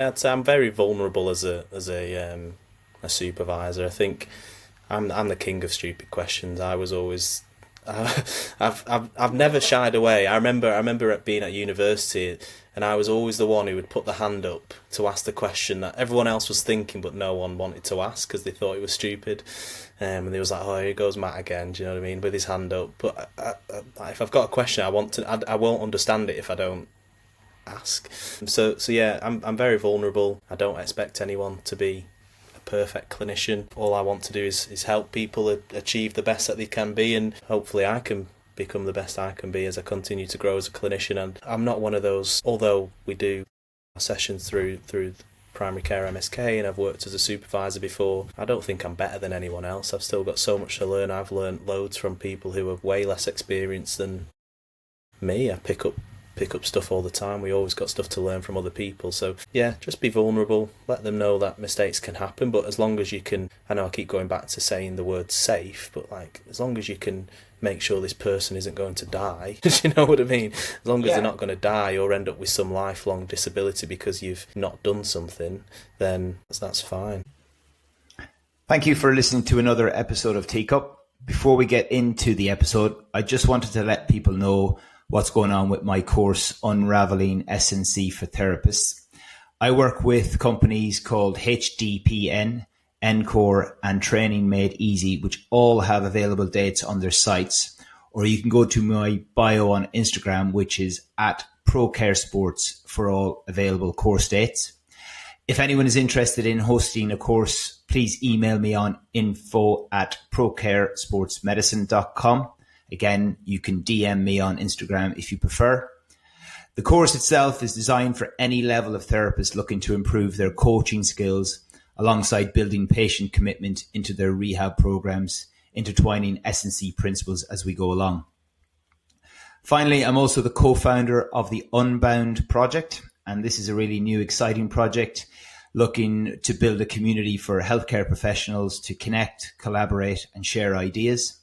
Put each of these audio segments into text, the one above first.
I'd say I'm very vulnerable as a supervisor. I think I'm the king of stupid questions. I was always I've never shied away. I remember being at university, and I was always the one who would put the hand up to ask the question that everyone else was thinking, but no one wanted to ask because they thought it was stupid. And they was like, "Oh, here goes Matt again." Do you know what I mean? With his hand up. But if I've got a question, I won't understand it if I don't ask. So yeah, I'm very vulnerable. I don't expect anyone to be a perfect clinician. All I want to do is help people achieve the best that they can be, and hopefully I can become the best I can be as I continue to grow as a clinician. And I'm not one of those, although we do sessions through primary care MSK and I've worked as a supervisor before, I don't think I'm better than anyone else. I've still got so much to learn. I've learned loads from people who have way less experience than me. I pick up stuff all the time. We always got stuff to learn from other people. So yeah, just be vulnerable. Let them know that mistakes can happen, but as long as you can, I know I keep going back to saying the word safe, but like as long as you can make sure this person isn't going to die, you know what I mean? As long as they're not going to die or end up with some lifelong disability because you've not done something, then that's fine. Thank you for listening to another episode of Teacup. Before we get into the episode, I just wanted to let people know what's going on with my course, Unraveling S&C for Therapists. I work with companies called HDPN, Encore, and Training Made Easy, which all have available dates on their sites. Or you can go to my bio on Instagram, which is at ProCareSports for all available course dates. If anyone is interested in hosting a course, please email me on info@procaresportsmedicine.com. Again, you can DM me on Instagram if you prefer. The course itself is designed for any level of therapist looking to improve their coaching skills alongside building patient commitment into their rehab programs, intertwining S&C principles as we go along. Finally, I'm also the co-founder of the Unbound project, and this is a really new, exciting project looking to build a community for healthcare professionals to connect, collaborate, and share ideas.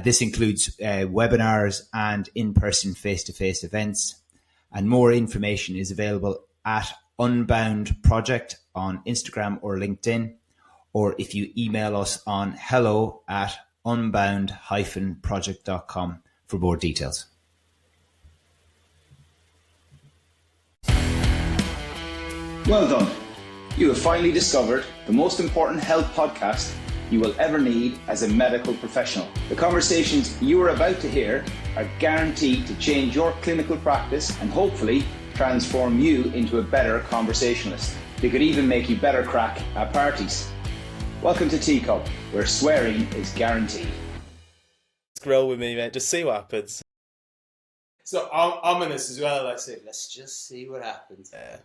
This includes webinars and in-person face-to-face events, and more information is available at Unbound Project on Instagram or LinkedIn, or if you email us on hello@unbound-project.com for more details. Well done. You have finally discovered the most important health podcast you will ever need as a medical professional. The conversations you are about to hear are guaranteed to change your clinical practice and hopefully transform you into a better conversationalist. They could even make you better crack at parties. Welcome to Teacup, where swearing is guaranteed. Roll with me, mate. Just see what happens. So ominous as well. I said, let's just see what happens. Yeah.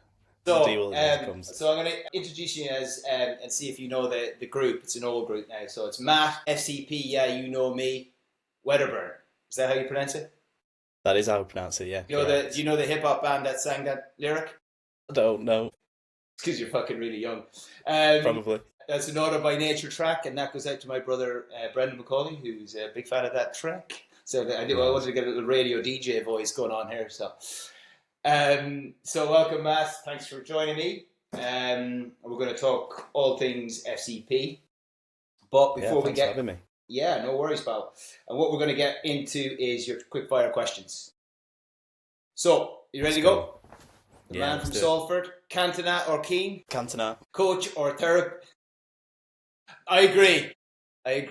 So I'm going to introduce you as and see if you know the group. It's an old group now. So it's Matt, FCP, yeah, you know me, Wedderburn. Is that how you pronounce it? That is how I pronounce it, yeah. Do you know the hip hop band that sang that lyric? I don't know. It's because you're fucking really young. Probably. That's an Order by Nature track, and that goes out to my brother Brendan McCauley, who's a big fan of that track. So I wanted to get a little radio DJ voice going on here. So welcome, Matt. Thanks for joining me. We're going to talk all things FCP. But before we get, for having me. Yeah, no worries, pal. And what we're going to get into is your quickfire questions. So, you ready to go? The man from Salford, Cantona or Keane? Cantona. Coach or therapist? I agree. I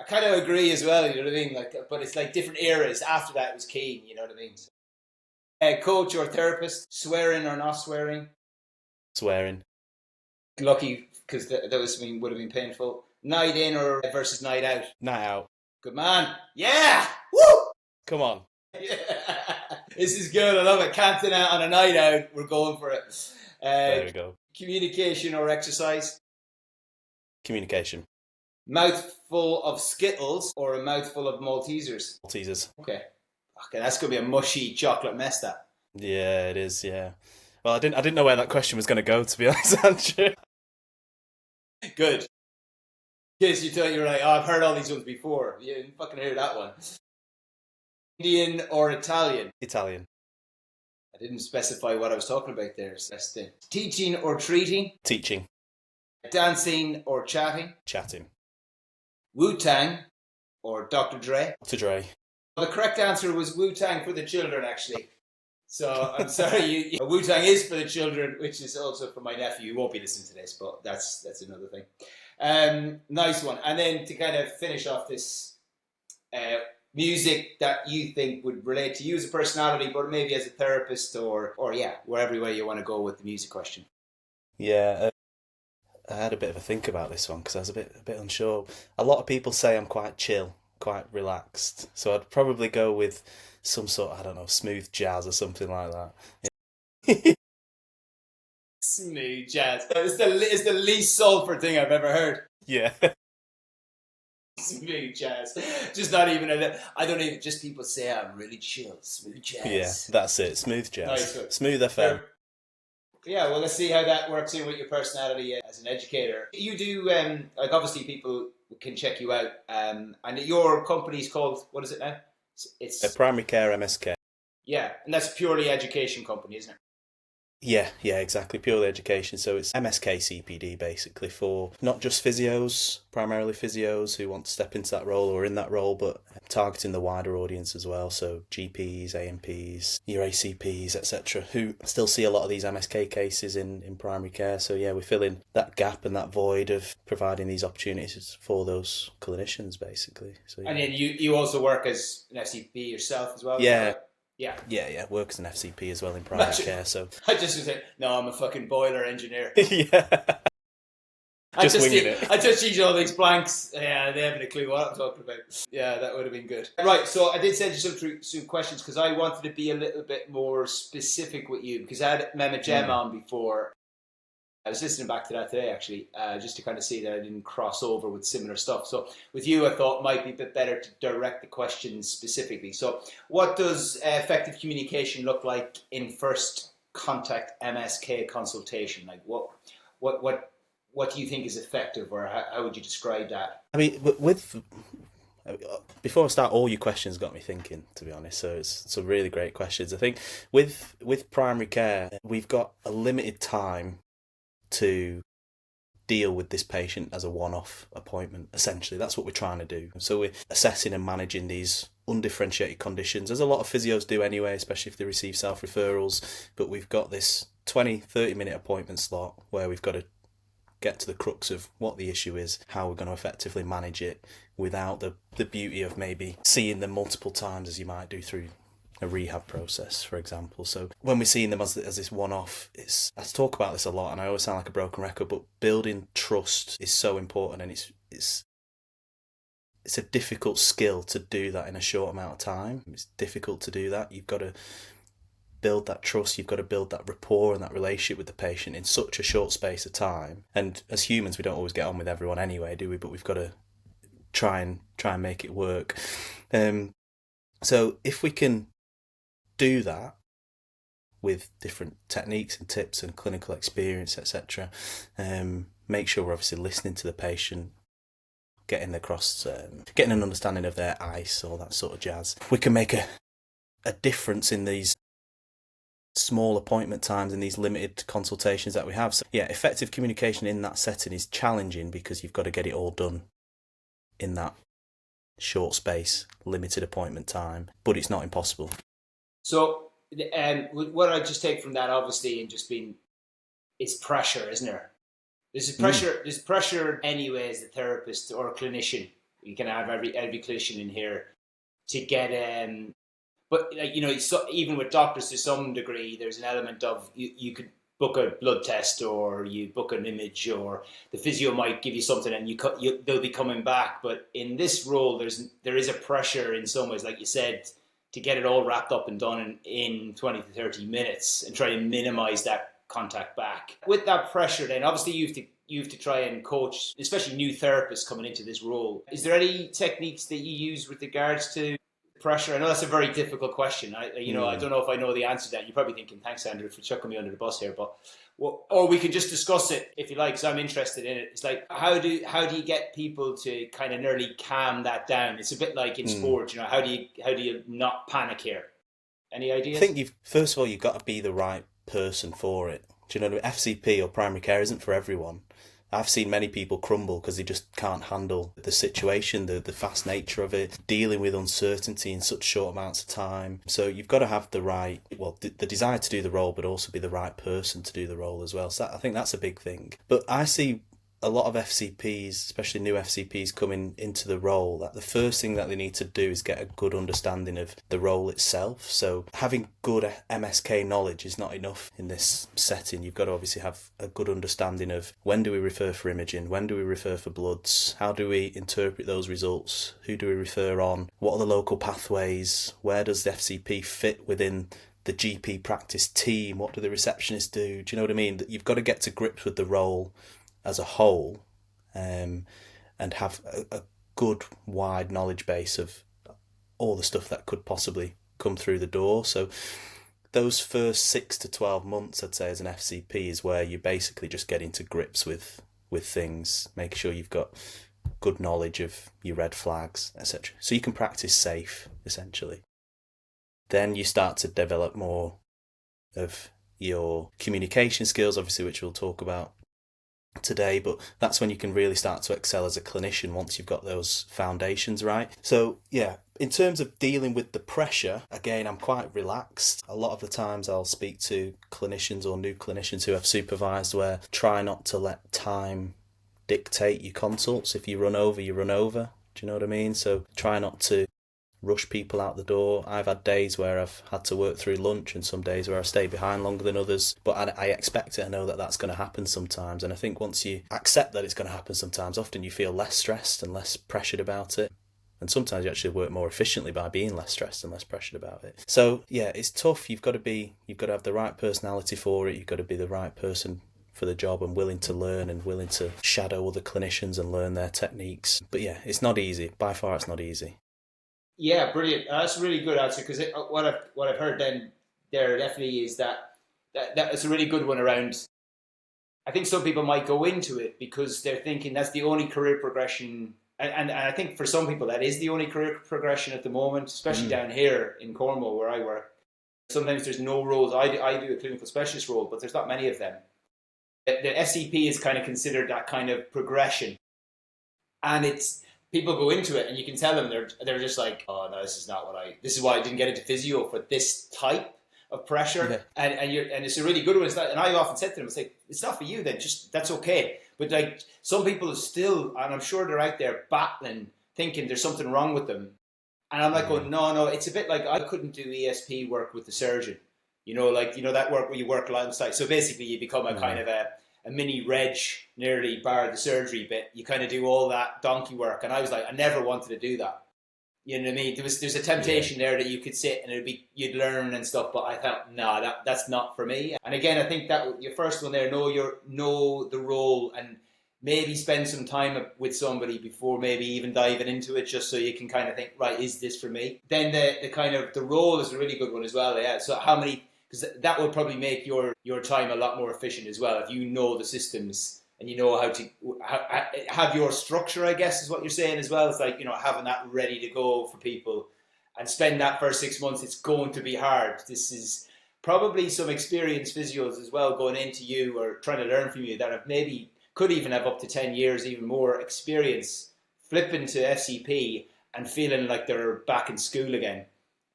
kind of agree as well, you know what I mean? But it's like different eras. After that, it was Keane, you know what I mean? Coach or therapist, swearing or not swearing? Swearing. Lucky, because that would have been painful. Night in or versus night out? Night out. Good man. Yeah! Woo! Come on. Yeah. This is good. I love it. Cantona on a night out. We're going for it. There we go. Communication or exercise? Communication. Mouthful of Skittles or a mouthful of Maltesers? Maltesers. Okay, that's going to be a mushy chocolate mess, that. Yeah, it is, yeah. Well, I didn't know where that question was going to go, to be honest, Andrew. Good. In case you thought you were like, I've heard all these ones before. You didn't fucking hear that one. Indian or Italian? Italian. I didn't specify what I was talking about there. So that's the teaching or treating, Teaching. dancing or chatting, Chatting. Wu-Tang or Dr. Dre. Dr. Dre. The correct answer was Wu-Tang for the children, actually. So I'm sorry, Wu-Tang is for the children, which is also for my nephew. He won't be listening to this, but that's another thing. Nice one. And then to kind of finish off this, music that you think would relate to you as a personality, but maybe as a therapist or wherever way you want to go with the music question. Yeah, I had a bit of a think about this one because I was a bit unsure. A lot of people say I'm quite chill, quite relaxed, so I'd probably go with some sort of, I don't know, smooth jazz or something like that. Smooth jazz. It's the least Salford thing I've ever heard. Yeah. Smooth jazz. Just not even I don't even, just people say I'm really chill. Smooth jazz. Yeah, that's it. Smooth jazz. Nice. Smooth FM. Yeah, well, let's see how that works in with your personality as an educator. You do, like, obviously people can check you out, and your company's called, what is it now? It's A Primary Care MSK. Yeah, and that's a purely education company, isn't it? Yeah, exactly. Purely education. So it's MSK CPD basically for not just physios, primarily physios who want to step into that role or in that role, but targeting the wider audience as well. So GPs, AMPs, your ACPs, etc., who still see a lot of these MSK cases in primary care. So yeah, we're filling that gap and that void of providing these opportunities for those clinicians basically. So yeah. And then you also work as an FCP yourself as well? Yeah. Yeah. Work as an FCP as well in primary care. So I just was like, no, I'm a fucking boiler engineer. Yeah. Just winging it. I just use all these blanks. Yeah, they haven't a clue what I'm talking about. Yeah, that would have been good. Right, so I did send you some questions because I wanted to be a little bit more specific with you because I had Mehmet Cem on before. I was listening back to that today, actually, just to kind of see that I didn't cross over with similar stuff. So with you, I thought it might be a bit better to direct the questions specifically. So what does effective communication look like in first contact MSK consultation? Like what do you think is effective, or how would you describe that? I mean, before I start, all your questions got me thinking, to be honest. So it's some really great questions. I think with primary care, we've got a limited time to deal with this patient as a one-off appointment. Essentially, that's what we're trying to do. So we're assessing and managing these undifferentiated conditions, as a lot of physios do anyway, especially if they receive self-referrals. But we've got this 20-30 minute appointment slot where we've got to get to the crux of what the issue is, how we're going to effectively manage it without the beauty of maybe seeing them multiple times as you might do through a rehab process, for example. So when we're seeing them as this one-off, I talk about this a lot and I always sound like a broken record, but building trust is so important, and it's a difficult skill to do that in a short amount of time. It's difficult to do that. You've got to build that trust, you've got to build that rapport and that relationship with the patient in such a short space of time. And as humans, we don't always get on with everyone anyway, do we? But we've got to try and make it work. So if we can do that with different techniques and tips and clinical experience, etc., make sure we're obviously listening to the patient, getting across, getting an understanding of their ICE, all that sort of jazz. We can make a difference in these small appointment times and these limited consultations that we have. So yeah, effective communication in that setting is challenging because you've got to get it all done in that short space, limited appointment time, but it's not impossible. So what I just take from that, obviously, and just being, it's pressure, isn't there? There's pressure. There's pressure anyway as a therapist or a clinician. You can have every clinician in here to get but so even with doctors to some degree, there's an element of you could book a blood test or you book an image, or the physio might give you something and they'll be coming back. But in this role, there is a pressure in some ways, like you said, to get it all wrapped up and done in 20 to 30 minutes and try to minimize that contact back. With that pressure, then obviously you have to try and coach, especially new therapists coming into this role. Is there any techniques that you use with regards to pressure? I know that's a very difficult question. I don't know if I know the answer to that. You're probably thinking, thanks, Andrew, for chucking me under the bus here. But or we can just discuss it if you like, because I'm interested in it. It's like, how do you get people to kind of nearly calm that down? It's a bit like in sport, how do you not panic here? Any I ideas? think first of all, you've got to be the right person for it. Do you know what I mean? FCP or primary care isn't for everyone. I've seen many people crumble because they just can't handle the situation, the fast nature of it, dealing with uncertainty in such short amounts of time. So you've got to have the desire to do the role, but also be the right person to do the role as well. So I think that's a big thing. But I see a lot of FCPs, especially new FCPs coming into the role, that the first thing that they need to do is get a good understanding of the role itself. So having good MSK knowledge is not enough in this setting. You've got to obviously have a good understanding of when do we refer for imaging, when do we refer for bloods, how do we interpret those results, who do we refer on, what are the local pathways, where does the FCP fit within the GP practice team, what do the receptionists do? Do you know what I mean? That you've got to get to grips with the role as a whole, and have a good wide knowledge base of all the stuff that could possibly come through the door. So those first 6 to 12 months, I'd say, as an FCP is where you basically just get into grips with things, make sure you've got good knowledge of your red flags, etc. So you can practice safe, essentially. Then you start to develop more of your communication skills, obviously, which we'll talk about today, but that's when you can really start to excel as a clinician once you've got those foundations right. So yeah, in terms of dealing with the pressure, again, I'm quite relaxed. A lot of the times I'll speak to clinicians or new clinicians who have supervised where try not to let time dictate your consults. If you run over, you run over. Do you know what I mean? So try not to rush people out the door. I've had days where I've had to work through lunch and some days where I stay behind longer than others, but I expect it. I know that that's going to happen sometimes, and I think once you accept that it's going to happen sometimes, often you feel less stressed and less pressured about it, and sometimes you actually work more efficiently by being less stressed and less pressured about it. So yeah, it's tough. You've got to have the right personality for it. You've got to be the right person for the job and willing to learn and willing to shadow other clinicians and learn their techniques. But yeah, it's not easy. By far, it's not easy. Yeah, brilliant. That's a really good answer, because what I've heard then there definitely is that is a really good one around. I think some people might go into it because they're thinking that's the only career progression, and I think for some people that is the only career progression at the moment, especially down here in Cornwall where I work. Sometimes there's no roles. I do a clinical specialist role, but there's not many of them. The SCP is kind of considered that kind of progression, and it's. People go into it and you can tell them they're just like, oh no, this is why I didn't get into physio, for this type of pressure. Yeah. And it's a really good one. And I often said to them, it's like, it's not for you then, just that's okay. But like some people are still, and I'm sure they're out there battling, thinking there's something wrong with them. And I'm like, going, no, it's a bit like I couldn't do ESP work with the surgeon. That work where you work alongside. So basically you become a kind of a mini reg, nearly bar the surgery bit. You kind of do all that donkey work. And I was like, I never wanted to do that. You know what I mean? There's a temptation there that you could sit and you'd learn and stuff, but I thought, no, that's not for me. And again, I think that your first one there, know the role, and maybe spend some time with somebody before maybe even diving into it, just so you can kind of think, right, is this for me? Then the kind of the role is a really good one as well. Yeah. So because that will probably make your time a lot more efficient as well, if you know the systems and you know how to have your structure, I guess is what you're saying as well. It's like, having that ready to go for people, and spend that first 6 months. It's going to be hard. This is probably some experienced physios as well going into you or trying to learn from you that have maybe could even have up to 10 years, even more experience, flipping to FCP and feeling like they're back in school again.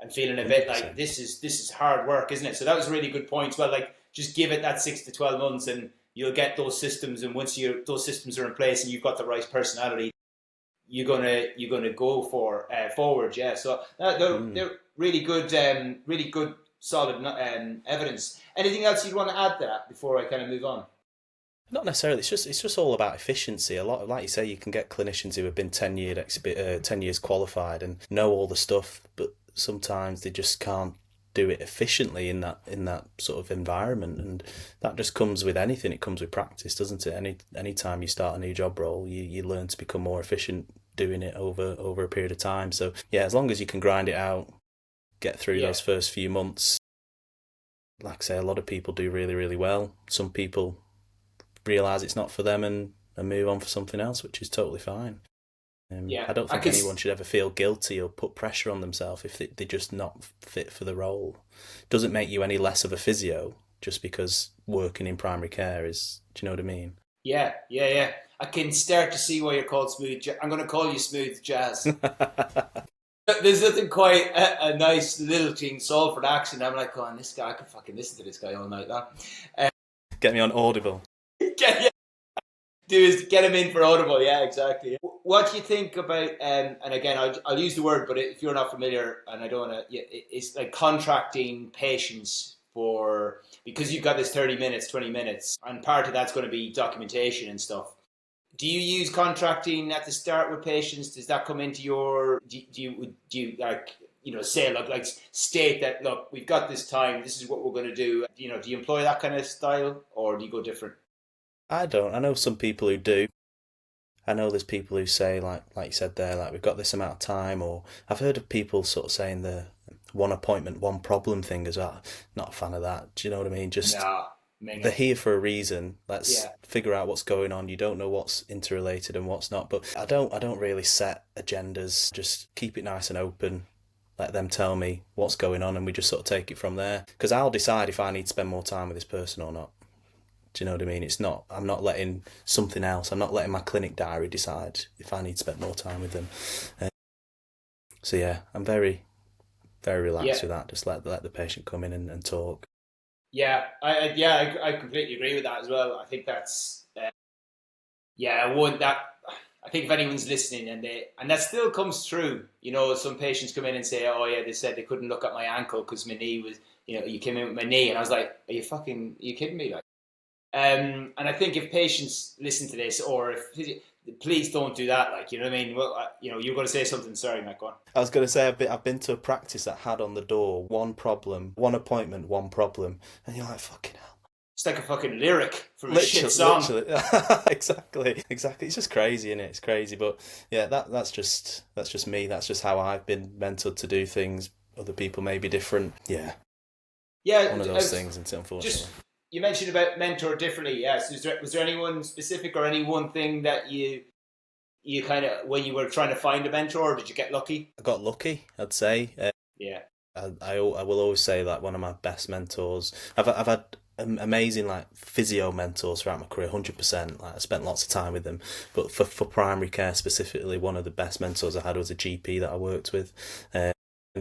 And feeling a bit 100%. Like this is hard work, isn't it? So that was a really good point. Well, like just give it that 6 to 12 months, and you'll get those systems. And once those systems are in place, and you've got the right personality, you're gonna go forward. Yeah. So they're really good, solid evidence. Anything else you'd want to add to that before I kind of move on? Not necessarily. It's just all about efficiency. A lot, like you say, you can get clinicians who have been 10 years qualified and know all the stuff, but sometimes they just can't do it efficiently in that sort of environment, and that just comes with anything. It comes with practice, doesn't it? Any time you start a new job role, you learn to become more efficient doing it over a period of time. So yeah, as long as you can grind it out, get through those first few months, like I say, a lot of people do really, really well. Some people realise it's not for them and move on for something else, which is totally fine. I don't think anyone should ever feel guilty or put pressure on themselves if they're just not fit for the role. Doesn't make you any less of a physio just because working in primary care is, do you know what I mean? Yeah. I can start to see why you're called Smooth. I'm going to call you Smooth Jazz. There's nothing quite a nice little King Salford accent. I'm like, oh, this guy, I could fucking listen to this guy all night long. Get me on Audible. Get him in for Audible. Yeah, exactly. What do you think about, and again, I'll use the word, but if you're not familiar, and I don't want to, it's like contracting patients because you've got this 30 minutes, 20 minutes, and part of that's going to be documentation and stuff. Do you use contracting at the start with patients? Does that come into your, do you like, say, like state that, look, we've got this time, this is what we're going to do. Do you employ that kind of style, or do you go different? I don't. I know some people who do. I know there's people who say, like you said there, like we've got this amount of time, or I've heard of people sort of saying the one appointment, one problem thing as well. Not a fan of that. Do you know what I mean? Just they're here for a reason. Let's figure out what's going on. You don't know what's interrelated and what's not. But I don't really set agendas. Just keep it nice and open. Let them tell me what's going on, and we just sort of take it from there. Because I'll decide if I need to spend more time with this person or not. Do you know what I mean? I'm not letting something else. I'm not letting my clinic diary decide if I need to spend more time with them. So yeah, I'm very, very relaxed with that. Just let the patient come in and talk. Yeah, I completely agree with that as well. I think that's, I think if anyone's listening and that still comes through, some patients come in and say, oh yeah, they said they couldn't look at my ankle because my knee was, you came in with my knee, and I was like, are you kidding me? Like, and I think if patients listen to this, or please don't do that. Like, you know what I mean? Well, you're going to say something. Sorry, Matt, go on. I was going to say I've been to a practice that had on the door one problem, one appointment, one problem, and you're like, fucking hell. It's like a fucking lyric from a shit song. Exactly. It's just crazy, isn't it? It's crazy, but yeah, that's just me. That's just how I've been mentored to do things. Other people may be different. Yeah. One of those things, unfortunately. You mentioned about mentor differently, yes. Was there anyone specific or any one thing that you kind of, when you were trying to find a mentor, or did you get lucky? I got lucky, I'd say. I will always say like one of my best mentors. I've had amazing like physio mentors throughout my career, 100%. Like I spent lots of time with them, but for primary care specifically, one of the best mentors I had was a GP that I worked with, and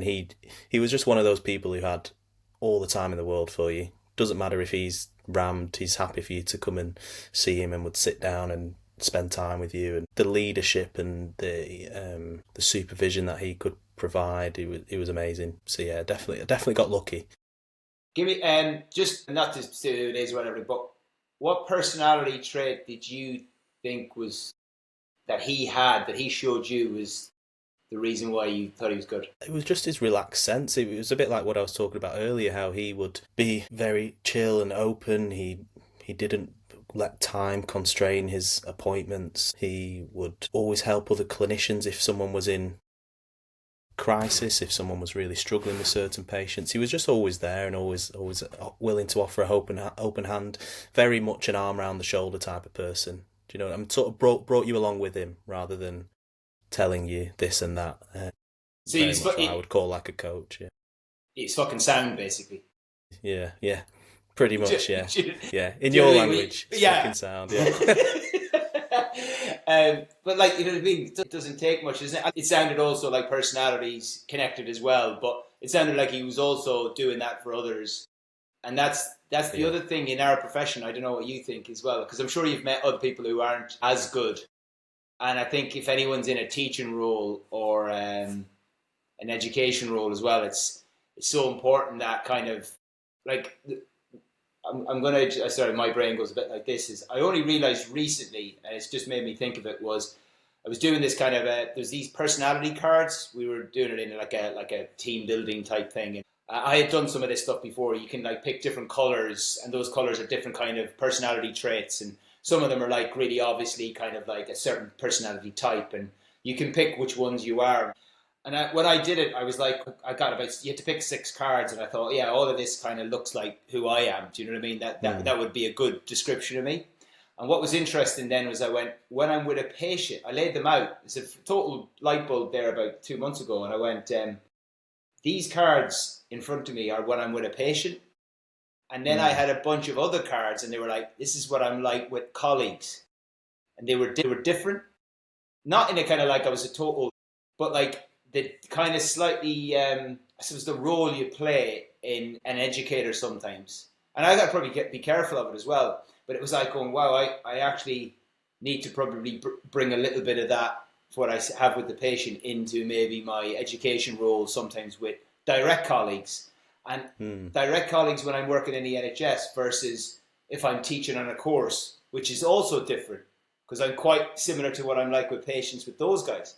he was just one of those people who had all the time in the world for you. Doesn't matter if he's rammed, he's happy for you to come and see him and would sit down and spend time with you. And the leadership and the supervision that he could provide, it was amazing. So yeah, definitely got lucky. Give me just not to say who it is or whatever, but what personality trait did you think was that he showed you was the reason why you thought he was good? It was just his relaxed sense. It was a bit like what I was talking about earlier, how he would be very chill and open. He didn't let time constrain his appointments. He would always help other clinicians if someone was in crisis, if someone was really struggling with certain patients. He was just always there and always willing to offer an open hand, very much an arm around the shoulder type of person. Do you know what I mean? Sort of brought you along with him rather than telling you this and that. So he's what I would call like a coach. Yeah, he's fucking sound, basically. Yeah, pretty much. Yeah. In your language, it's fucking sound. Yeah. But like, you know what I mean? It doesn't take much, isn't it? It sounded also like personalities connected as well, but it sounded like he was also doing that for others, and that's the other thing in our profession. I don't know what you think as well, because I'm sure you've met other people who aren't as good. And I think if anyone's in a teaching role or an education role as well, it's so important that kind of like, sorry, my brain goes a bit like this, I only realized recently, and it's just made me think of it, was I was doing this kind of, there's these personality cards. We were doing it in like a team building type thing. And I had done some of this stuff before. You can like pick different colors, and those colors are different kind of personality traits, and some of them are like really obviously kind of like a certain personality type, and you can pick which ones you are. And when I did it, I was like, you had to pick 6 cards, and I thought, yeah, all of this kind of looks like who I am. Do you know what I mean? That would be a good description of me. And what was interesting then was when I'm with a patient, I laid them out. It's a total light bulb there about 2 months ago. And I went, these cards in front of me are when I'm with a patient. And then I had a bunch of other cards and they were like, this is what I'm like with colleagues. And they were different. Not in a kind of like I was a total, but like the kind of slightly, I suppose the role you play in an educator sometimes. And I got to probably be careful of it as well. But it was like going, wow, I actually need to probably bring a little bit of that, what I have with the patient, into maybe my education role sometimes with direct colleagues. And direct colleagues when I'm working in the NHS versus if I'm teaching on a course, which is also different because I'm quite similar to what I'm like with patients with those guys.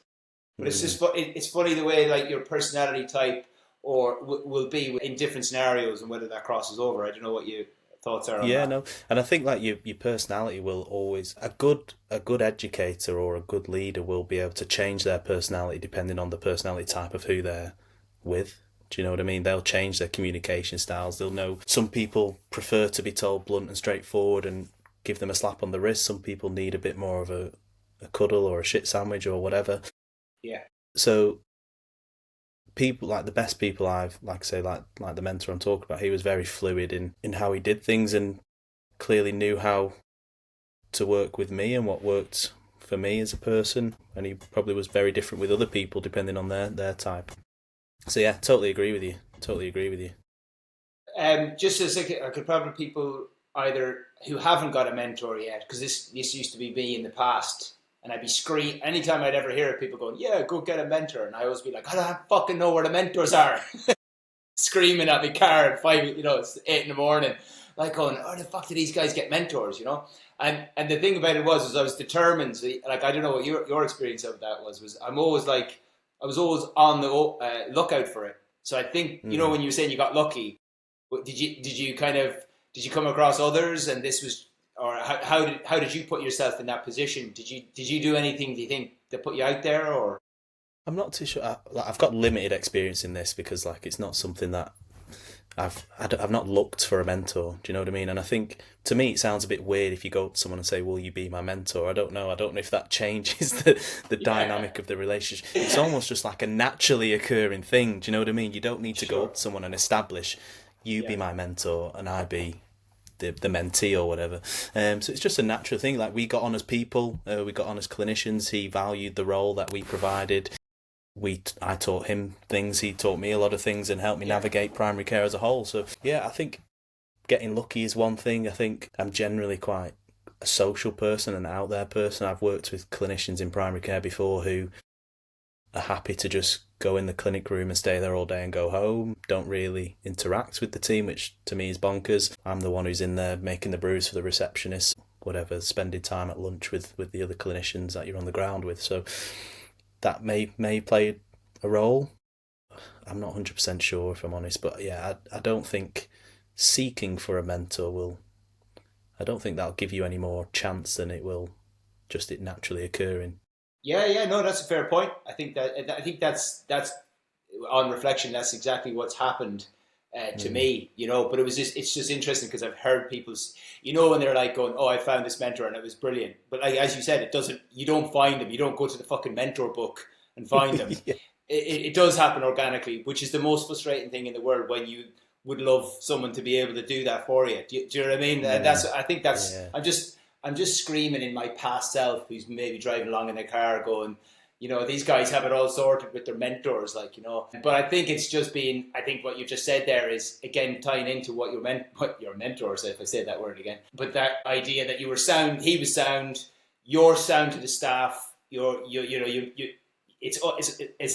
But it's just it's funny the way like your personality type or will be in different scenarios and whether that crosses over. I don't know what your thoughts are on that. No, and I think like your personality will always a good educator or a good leader will be able to change their personality depending on the personality type of who they're with. Do you know what I mean? They'll change their communication styles. They'll know some people prefer to be told blunt and straightforward and give them a slap on the wrist. Some people need a bit more of a cuddle or a shit sandwich or whatever. Yeah. So people like the best people I've like the mentor I'm talking about, he was very fluid in how he did things and clearly knew how to work with me and what worked for me as a person, and he probably was very different with other people depending on their type. So yeah, totally agree with you. Just as I could probably people either who haven't got a mentor yet, because this used to be me in the past. And I'd be screaming anytime I'd ever hear it, people going, yeah, go get a mentor. And I always be like, I don't fucking know where the mentors are. Screaming at my car at 5, it's 8 a.m. Like going, oh, the fuck do these guys get mentors, And the thing about it was I was determined. Like, I don't know what your experience of that was I was always on the lookout for it. So I think, when you were saying you got lucky, did you come across others and this was, or how did you put yourself in that position? Did you do anything, do you think, that put you out there? Or I'm not too sure. I've got limited experience in this because like it's not something that I've not looked for a mentor. Do you know what I mean? And I think to me it sounds a bit weird if you go to someone and say, "Will you be my mentor?" I don't know if that changes the dynamic of the relationship. It's almost just like a naturally occurring thing. Do you know what I mean? You don't need to go up to someone and establish, "You be my mentor and I be the mentee," or whatever. So it's just a natural thing. Like we got on as people, we got on as clinicians. He valued the role that we provided. I taught him things, he taught me a lot of things and helped me navigate primary care as a whole. So yeah, I think getting lucky is one thing. I think I'm generally quite a social person and out there person. I've worked with clinicians in primary care before who are happy to just go in the clinic room and stay there all day and go home, don't really interact with the team, which to me is bonkers. I'm the one who's in there making the brews for the receptionist, whatever, spending time at lunch with the other clinicians that you're on the ground with. So that may play a role. I'm not 100% sure if I'm honest, but yeah, I don't think seeking for a mentor I don't think that'll give you any more chance than it will just it naturally occurring. Yeah, no, that's a fair point. I think that's on reflection, that's exactly what's happened to me, but it's just interesting because I've heard people's, when they're like going, oh, I found this mentor and it was brilliant. But like, as you said, you don't find them. You don't go to the fucking mentor book and find them. Yeah. It does happen organically, which is the most frustrating thing in the world when you would love someone to be able to do that for you. Do you know what I mean? And I'm just screaming in my past self who's maybe driving along in a car going, these guys have it all sorted with their mentors, But I think it's just I think what you just said there is, again, tying into what your mentor said, if I say that word again. But that idea that you were sound, he was sound, you're sound to the staff, it's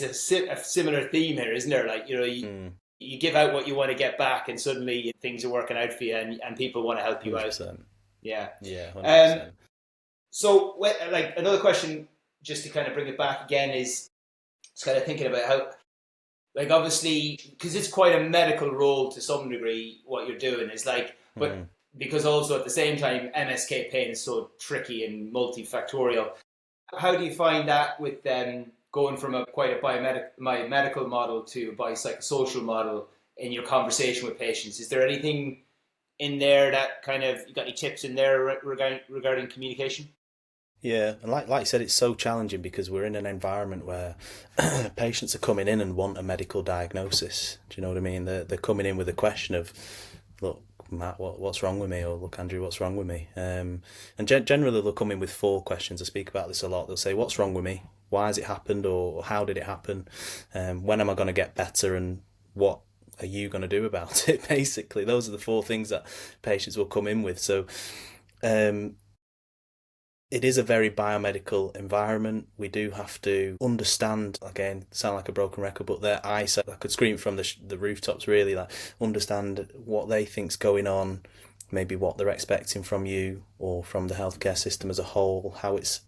a similar theme here, isn't there? Like, you give out what you want to get back and suddenly things are working out for you and people want to help you 100%. out. Yeah. Yeah, 100%. So, like, another question, just to kind of bring it back again, is just kind of thinking about how, like, obviously, because it's quite a medical role to some degree, what you're doing is like, but because also at the same time, MSK pain is so tricky and multifactorial. How do you find that with going from quite a biomedical model to a biopsychosocial model in your conversation with patients? Is there anything in there that kind of, you got any tips in there regarding communication? Yeah, and like you said, it's so challenging because we're in an environment where patients are coming in and want a medical diagnosis. Do you know what I mean? They're coming in with a question of, look, Matt, what's wrong with me? Or look, Andrew, what's wrong with me? And generally they'll come in with 4 questions. I speak about this a lot. They'll say, what's wrong with me? Why has it happened? Or how did it happen? When am I going to get better? And what are you going to do about it? Basically, those are the 4 things that patients will come in with. So it is a very biomedical environment. We do have to understand, again, sound like a broken record, but their eyesight, I could scream from the rooftops really, like understand what they think's going on, maybe what they're expecting from you or from the healthcare system as a whole, how it's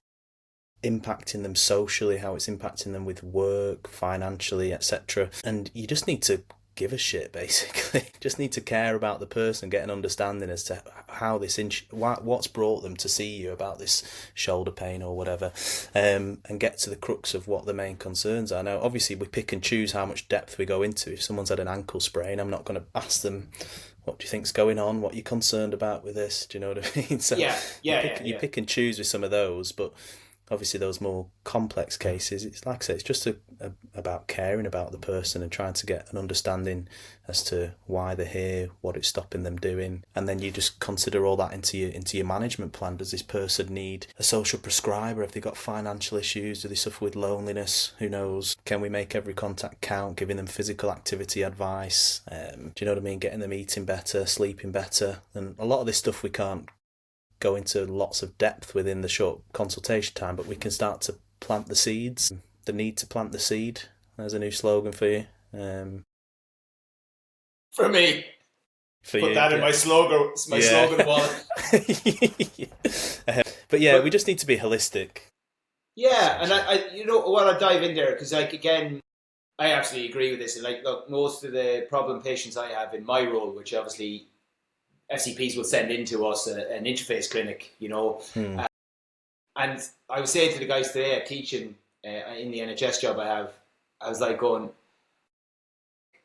impacting them socially, how it's impacting them with work, financially, etc. And you just need to give a shit, basically. Just need to care about the person, get an understanding as to how this what's brought them to see you about this shoulder pain or whatever, and get to the crux of what the main concerns are. Now, obviously, we pick and choose how much depth we go into. If someone's had an ankle sprain, I'm not going to ask them, what do you think's going on? What are you concerned about with this? Do you know what I mean? So you pick and choose with some of those, but obviously those more complex cases, it's like I say, it's just about caring about the person and trying to get an understanding as to why they're here, what it's stopping them doing, and then you just consider all that into your management plan. Does this person need a social prescriber? Have they got financial issues? Do they suffer with loneliness? Who knows? Can we make every contact count? Giving them physical activity advice, do you know what I mean? Getting them eating better, sleeping better, and a lot of this stuff we can't go into lots of depth within the short consultation time, but we can start to plant the seeds. The need to plant the seed. There's a new slogan for you. For me. For Put you, that in my slogan. It's my slogan wallet. But yeah, we just need to be holistic. Yeah, and I you know, I want to dive in there because, like, again, I absolutely agree with this. And, like, look, most of the problem patients I have in my role, which obviously FCPs will send into us an interface clinic, you know. And I was saying to the guys today, I'm teaching in the NHS job I have, I was like going,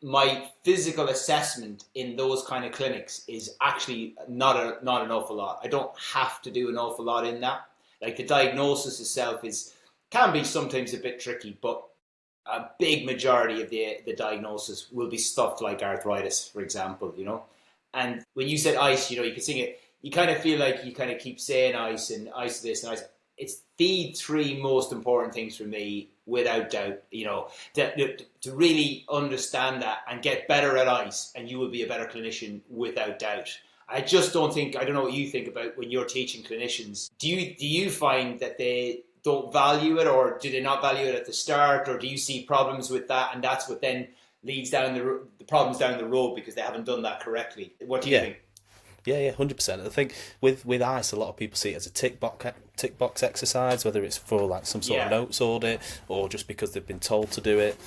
my physical assessment in those kind of clinics is actually not an awful lot. I don't have to do an awful lot in that. Like, the diagnosis itself can be sometimes a bit tricky, but a big majority of the diagnosis will be stuff like arthritis, for example, you know. And when you said ice, you know, you can sing it, you kind of feel like you kind of keep saying ice and ice this and ice. It's the 3 most important things for me, without doubt, you know, to really understand that and get better at ice, and you will be a better clinician without doubt. I just don't think, I don't know what you think about when you're teaching clinicians. Do you find that they don't value it, or do they not value it at the start, or do you see problems with that, and that's what then leads down the problems down the road because they haven't done that correctly? What do you think? Yeah, 100%. I think with ice, a lot of people see it as a tick box exercise, whether it's for like some sort of notes audit or just because they've been told to do it.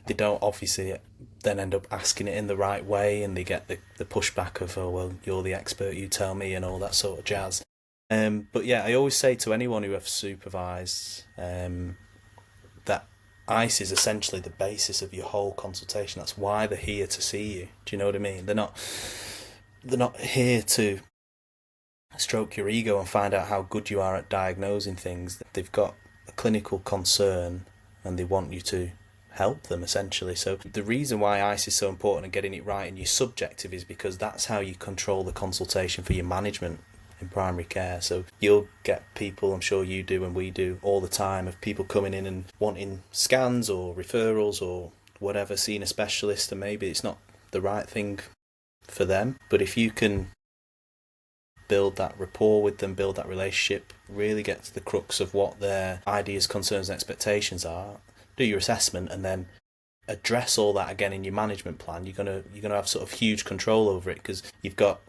They don't obviously then end up asking it in the right way, and they get the pushback of, oh, well, you're the expert, you tell me, and all that sort of jazz. But yeah, I always say to anyone who I've supervised that ice is essentially the basis of your whole consultation. That's why they're here to see you. Do you know what I mean? They're not here to stroke your ego and find out how good you are at diagnosing things. They've got a clinical concern and they want you to help them, essentially. So the reason why ice is so important and getting it right in your subjective is because that's how you control the consultation for your management in primary care. So you'll get people, I'm sure you do and we do all the time, of people coming in and wanting scans or referrals or whatever, seeing a specialist, and maybe it's not the right thing for them. But if you can build that rapport with them, build that relationship, really get to the crux of what their ideas, concerns and expectations are, do your assessment, and then address all that again in your management plan, you're gonna have sort of huge control over it, because you've got,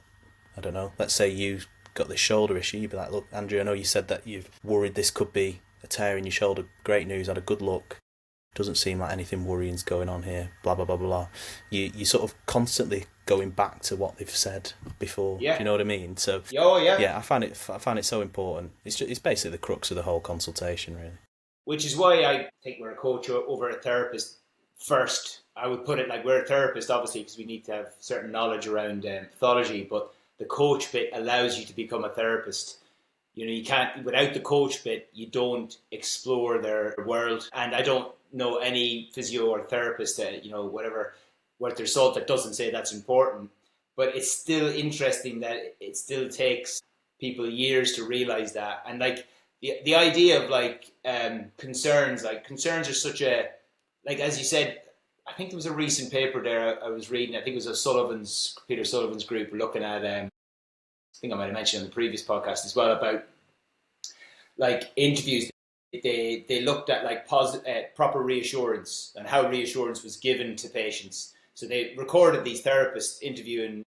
I don't know, let's say you've got this shoulder issue, you'd be like, look, Andrew, I know you said that you've worried this could be a tear in your shoulder. Great news, had a good look. Doesn't seem like anything worrying's going on here. Blah blah blah blah. You sort of constantly going back to what they've said before. Yeah. Do you know what I mean? So yeah, I find it so important. It's basically the crux of the whole consultation, really. Which is why I think we're a coach over a therapist first, I would put it like we're a therapist, obviously, because we need to have certain knowledge around pathology, but the coach bit allows you to become a therapist. You know, you can't, without the coach bit, you don't explore their world. And I don't know any physio or therapist that, you know, whatever, worth their salt, that doesn't say that's important. But it's still interesting that it still takes people years to realize that. And like the idea of like concerns are such a, like, as you said, I think there was a recent paper there I was reading, I think it was Peter Sullivan's group looking at, I think I might have mentioned on the previous podcast as well, about like interviews. They looked at like proper reassurance and how reassurance was given to patients. So they recorded these therapists interviewing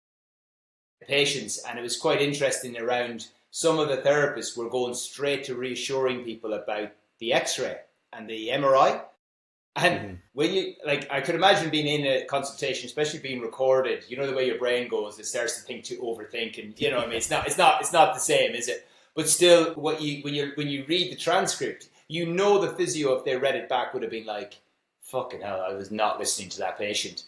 patients, and it was quite interesting around some of the therapists were going straight to reassuring people about the X-ray and the MRI. And when you, like, I could imagine being in a consultation, especially being recorded, you know, the way your brain goes, it starts to think, to overthink, and you know what I mean? It's not the same, is it? But still, when you read the transcript, you know the physio, if they read it back, would have been like, fucking hell, I was not listening to that patient.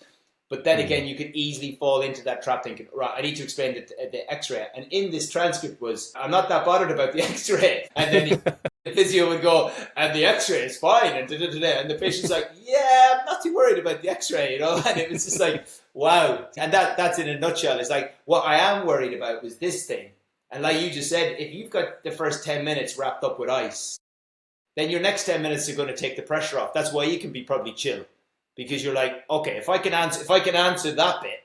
But then again, you could easily fall into that trap thinking, right, I need to explain the X-ray. And in this transcript was, I'm not that bothered about the X-ray. And then the physio would go, and the X-ray is fine. And and the patient's like, yeah, I'm not too worried about the X-ray, you know. And it was just like, wow. And that's in a nutshell. It's like, what I am worried about was this thing. And like you just said, if you've got the first 10 minutes wrapped up with ice, then your next 10 minutes are going to take the pressure off. That's why you can be probably chill. Because you're like, okay, if I can answer that bit,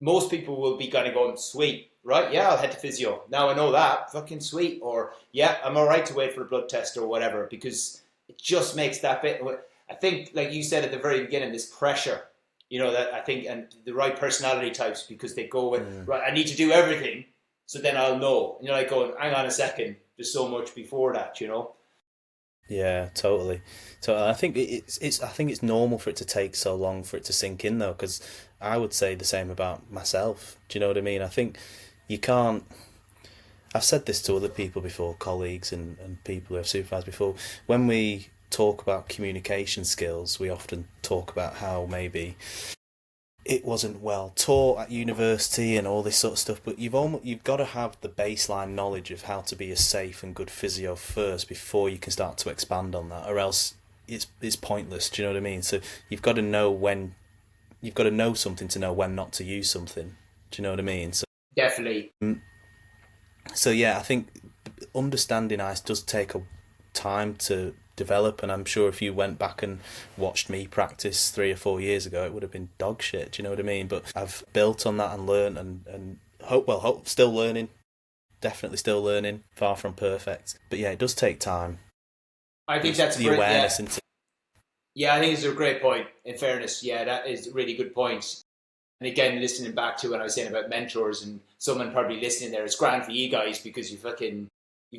most people will be kind of going, sweet, right? Yeah, I'll head to physio. Now I know that, fucking sweet. Or, yeah, I'm all right to wait for a blood test or whatever, because it just makes that bit. I think, like you said at the very beginning, this pressure, you know, that I think, and the right personality types, because they go with, right, I need to do everything, so then I'll know. And you're like going, hang on a second, there's so much before that, you know? Yeah, totally. So I think it's normal for it to take so long for it to sink in, though, because I would say the same about myself. Do you know what I mean? I think you can't. I've said this to other people before, colleagues and people who have supervised before. When we talk about communication skills, we often talk about how maybe it wasn't well taught at university and all this sort of stuff, but you've got to have the baseline knowledge of how to be a safe and good physio first before you can start to expand on that, or else it's pointless. Do you know what I mean? So you've got to know something to know when not to use something. Do you know what I mean? So definitely. So yeah, I think understanding ice does take a time to develop, and I'm sure if you went back and watched me practice 3 or 4 years ago, it would have been dog shit. Do you know what I mean? But I've built on that and learned, and hope still learning, definitely still learning, far from perfect. But yeah, it does take time. I think that's the awareness into. Yeah, I think it's a great point. In fairness, yeah, that is a really good point. And again, listening back to when I was saying about mentors, and someone probably listening there, it's grand for you guys because you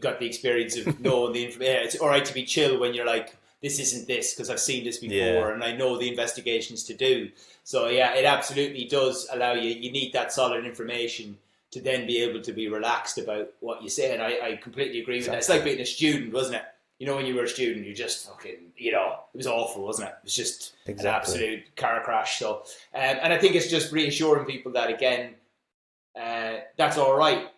got the experience of knowing the information. Yeah, it's all right to be chill when you're like, this isn't this, because I've seen this before and I know the investigations to do. So yeah, it absolutely does allow you. You need that solid information to then be able to be relaxed about what you say. And I completely agree with that. It's like being a student, wasn't it? You know, when you were a student, you just fucking, you know, it was awful, wasn't it? It was just an absolute car crash. So, and I think it's just reassuring people that, again, that's all right.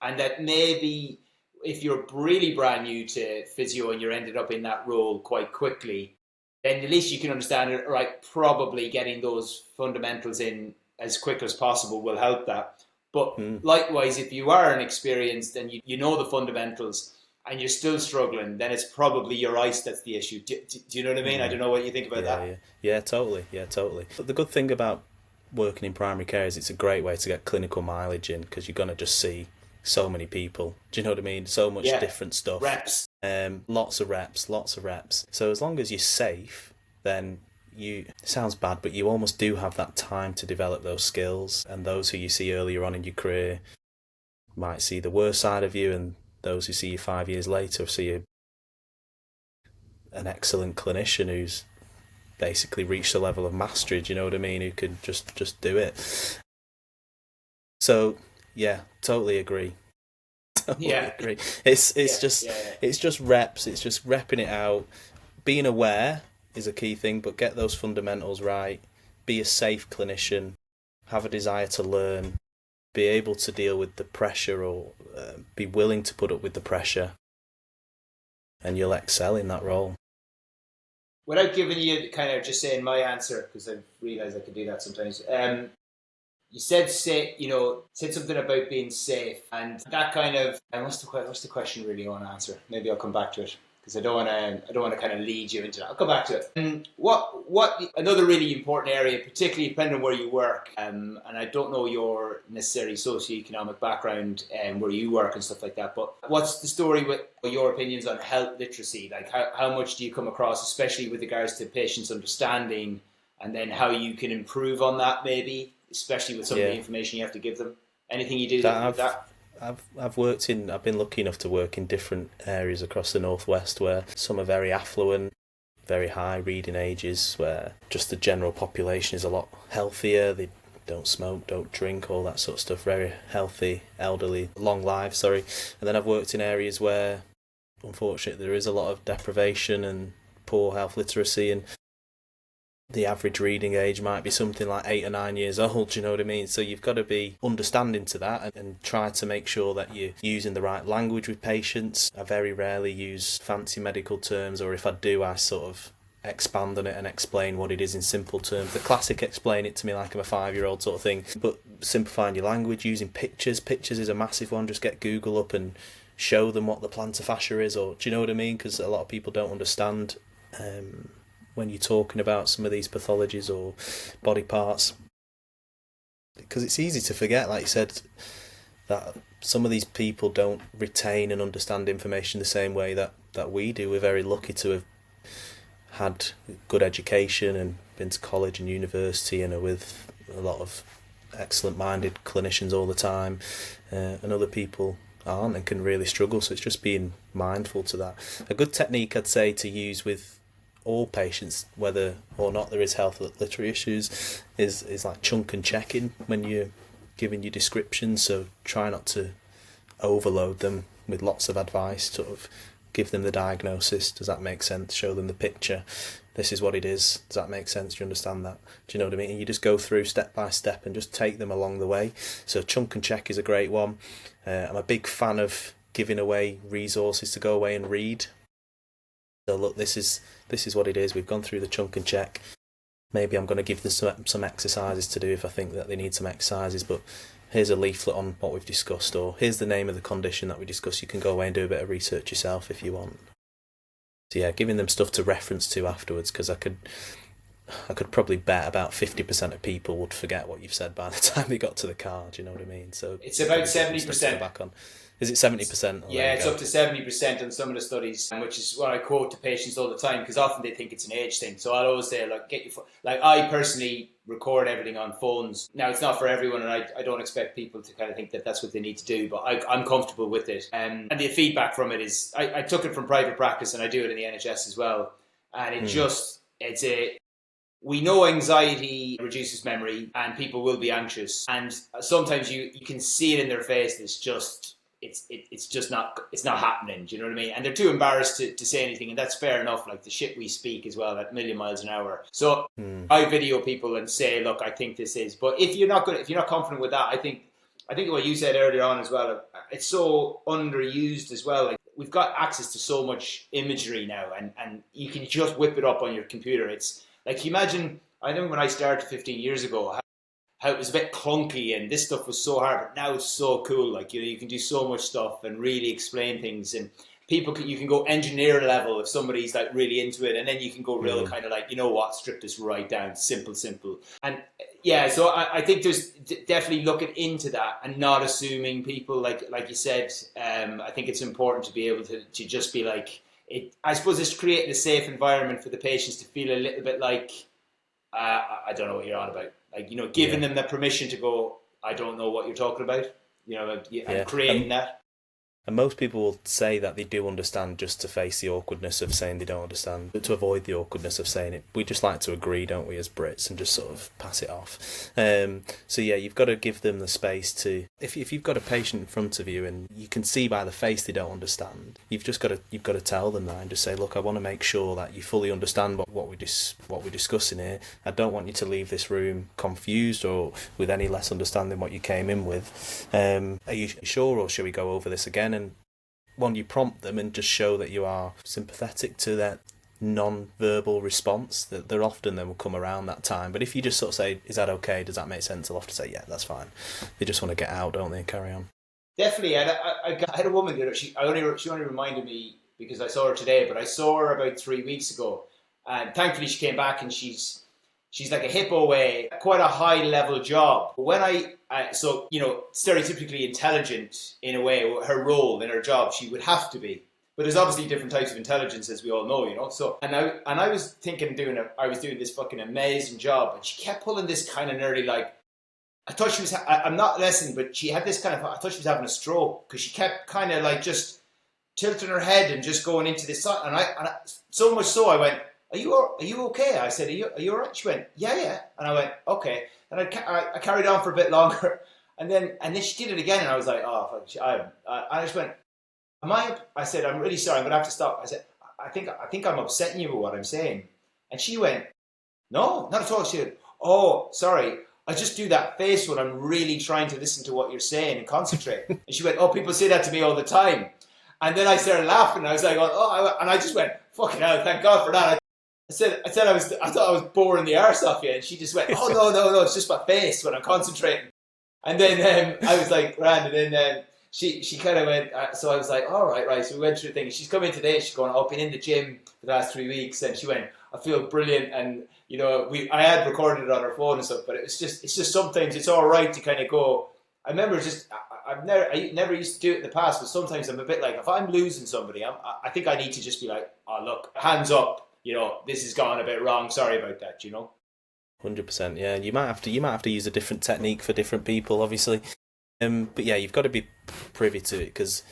And that maybe if you're really brand new to physio and you're ended up in that role quite quickly, then at least you can understand it, right? Probably getting those fundamentals in as quick as possible will help that. But likewise, if you are inexperienced and you know the fundamentals and you're still struggling, then it's probably your ice that's the issue. Do you know what I mean? I don't know what you think about that. Yeah, totally. But the good thing about working in primary care is it's a great way to get clinical mileage in, because you're going to just see so many people. Do you know what I mean? So much different stuff. Reps. Lots of reps. So as long as you're safe, then it sounds bad, but you almost do have that time to develop those skills. And those who you see earlier on in your career might see the worst side of you, and those who see you 5 years later see an excellent clinician who's basically reached the level of mastery. Do you know what I mean? Who could just do it. So yeah, totally agree. Agree. It's just reps. It's just repping it out, being aware is a key thing, but get those fundamentals right. Be a safe clinician, have a desire to learn, be able to deal with the pressure, or be willing to put up with the pressure, and you'll excel in that role. Without giving you kind of just saying my answer, because I realise I can do that sometimes. You said said something about being safe, and that kind of. And what's the question really you want to answer? Maybe I'll come back to it, because I don't want to kind of lead you into that. I'll come back to it. What another really important area, particularly depending on where you work, and I don't know your necessarily socioeconomic background and where you work and stuff like that, but what's the story with your opinions on health literacy? Like how much do you come across, especially with regards to patients' understanding, and then how you can improve on that maybe, especially with some of the information you have to give them? Anything you do with that? I've been lucky enough to work in different areas across the Northwest where some are very affluent, very high reading ages, where just the general population is a lot healthier. They don't smoke, don't drink, all that sort of stuff. Very healthy, elderly, long lives, sorry. And then I've worked in areas where, unfortunately, there is a lot of deprivation and poor health literacy, and the average reading age might be something like 8 or 9 years old, do you know what I mean? So you've got to be understanding to that and try to make sure that you're using the right language with patients. I very rarely use fancy medical terms, or if I do, I sort of expand on it and explain what it is in simple terms. The classic explain it to me like I'm a 5-year-old sort of thing, but simplifying your language, using pictures. Pictures is a massive one. Just get Google up and show them what the plantar fascia is, or do you know what I mean? Because a lot of people don't understand when you're talking about some of these pathologies or body parts, because it's easy to forget, like you said, that some of these people don't retain and understand information the same way that we do. We're very lucky to have had good education and been to college and university and are with a lot of excellent minded clinicians all the time, and other people aren't and can really struggle. So it's just being mindful to that. A good technique I'd say to use with all patients, whether or not there is health literacy issues, is like chunk and checking when you're giving your descriptions. So try not to overload them with lots of advice. Sort of give them the diagnosis. Does that make sense? Show them the picture. This is what it is. Does that make sense? Do you understand that? Do you know what I mean? And you just go through step by step and just take them along the way. So chunk and check is a great one. I'm a big fan of giving away resources to go away and read. So look, this is what it is. We've gone through the chunk and check. Maybe I'm going to give them some exercises to do if I think that they need some exercises, but here's a leaflet on what we've discussed, or here's the name of the condition that we discussed. You can go away and do a bit of research yourself if you want. So yeah, giving them stuff to reference to afterwards, because I could probably bet about 50% of people would forget what you've said by the time they got to the car. Do you know what I mean? So it's about 70%. Back on. Is it 70%? Yeah, it's up to 70% on some of the studies, which is what I quote to patients all the time, because often they think it's an age thing. So I'll always say, like, I personally record everything on phones. Now, it's not for everyone, and I don't expect people to kind of think that that's what they need to do, but I'm comfortable with it. And the feedback from it is, I took it from private practice, and I do it in the NHS as well. And we know anxiety reduces memory, and people will be anxious. And sometimes you can see it in their face. It's not happening. Do you know what I mean? And they're too embarrassed to say anything, and that's fair enough. Like the shit we speak as well at a million miles an hour. So I video people and say, look, I think this is. But if you're not confident with that, I think what you said earlier on as well, it's so underused as well. Like we've got access to so much imagery now, and you can just whip it up on your computer. It's like, imagine, I know when I started 15 years ago, how it was a bit clunky and this stuff was so hard, but now it's so cool. Like, you can do so much stuff and really explain things, and you can go engineer level if somebody's like really into it, and then you can go real kind of like, you know what, strip this right down, simple. And yeah, so I think there's definitely looking into that and not assuming people, like you said. I think it's important to be able to just be like, I suppose it's creating a safe environment for the patients to feel a little bit like, I don't know what you're on about. Like, giving them the permission to go, I don't know what you're talking about, and creating that. And most people will say that they do understand just to face the awkwardness of saying they don't understand, but to avoid the awkwardness of saying it. We just like to agree, don't we, as Brits, and just sort of pass it off. So yeah, you've got to give them the space to. If you've got a patient in front of you and you can see by the face they don't understand, you've got to tell them that and just say, look, I want to make sure that you fully understand what we're discussing here. I don't want you to leave this room confused or with any less understanding what you came in with. Are you sure, or shall we go over this again? And when you prompt them and just show that you are sympathetic to their non-verbal response, that they're often then will come around that time. But if you just sort of say, is that okay, does that make sense, they'll often say, yeah, that's fine. They just want to get out, don't they, and carry on. Definitely. And I had a woman there, she only reminded me because I saw her today, but I saw her about 3 weeks ago, and thankfully she came back, and she's like a hippo way, quite a high level job. But when so, you know, stereotypically intelligent in a way, her role in her job, she would have to be. But there's obviously different types of intelligence, as we all know, you know. So, and I was thinking I was doing this fucking amazing job, and she kept pulling this kind of nerdy, like, I thought she was, I'm not listening, but she had this kind of, I thought she was having a stroke, because she kept kind of like just tilting her head and just going into this, and I so much so I went, Are you okay? I said, are you all right? She went, yeah. And I went, okay. And I carried on for a bit longer. And then she did it again. And I was like, oh, fuck. I just went, I said, I'm really sorry. I'm going to have to stop. I said, I think I'm upsetting you with what I'm saying. And she went, no, not at all. She said, oh, sorry. I just do that face when I'm really trying to listen to what you're saying and concentrate. And she went, oh, people say that to me all the time. And then I started laughing. I was like, and I just went, fucking hell, thank God for that. I thought I was boring the arse off you, and she just went, oh no, it's just my face when I'm concentrating. And then I was like, grand, and then she kind of went, so I was like, all right. So we went through the thing. She's come in today. She's going, I've been in the gym for the last 3 weeks, and she went, I feel brilliant. And you know, I had recorded it on her phone and stuff, but it's just sometimes it's all right to kind of go. I remember I never used to do it in the past, but sometimes I'm a bit like, if I'm losing somebody, I think I need to just be like, oh look, hands up. You know, this has gone a bit wrong. Sorry about that. You know, 100%. Yeah, you might have to use a different technique for different people, obviously. But yeah, you've got to be privy to it, because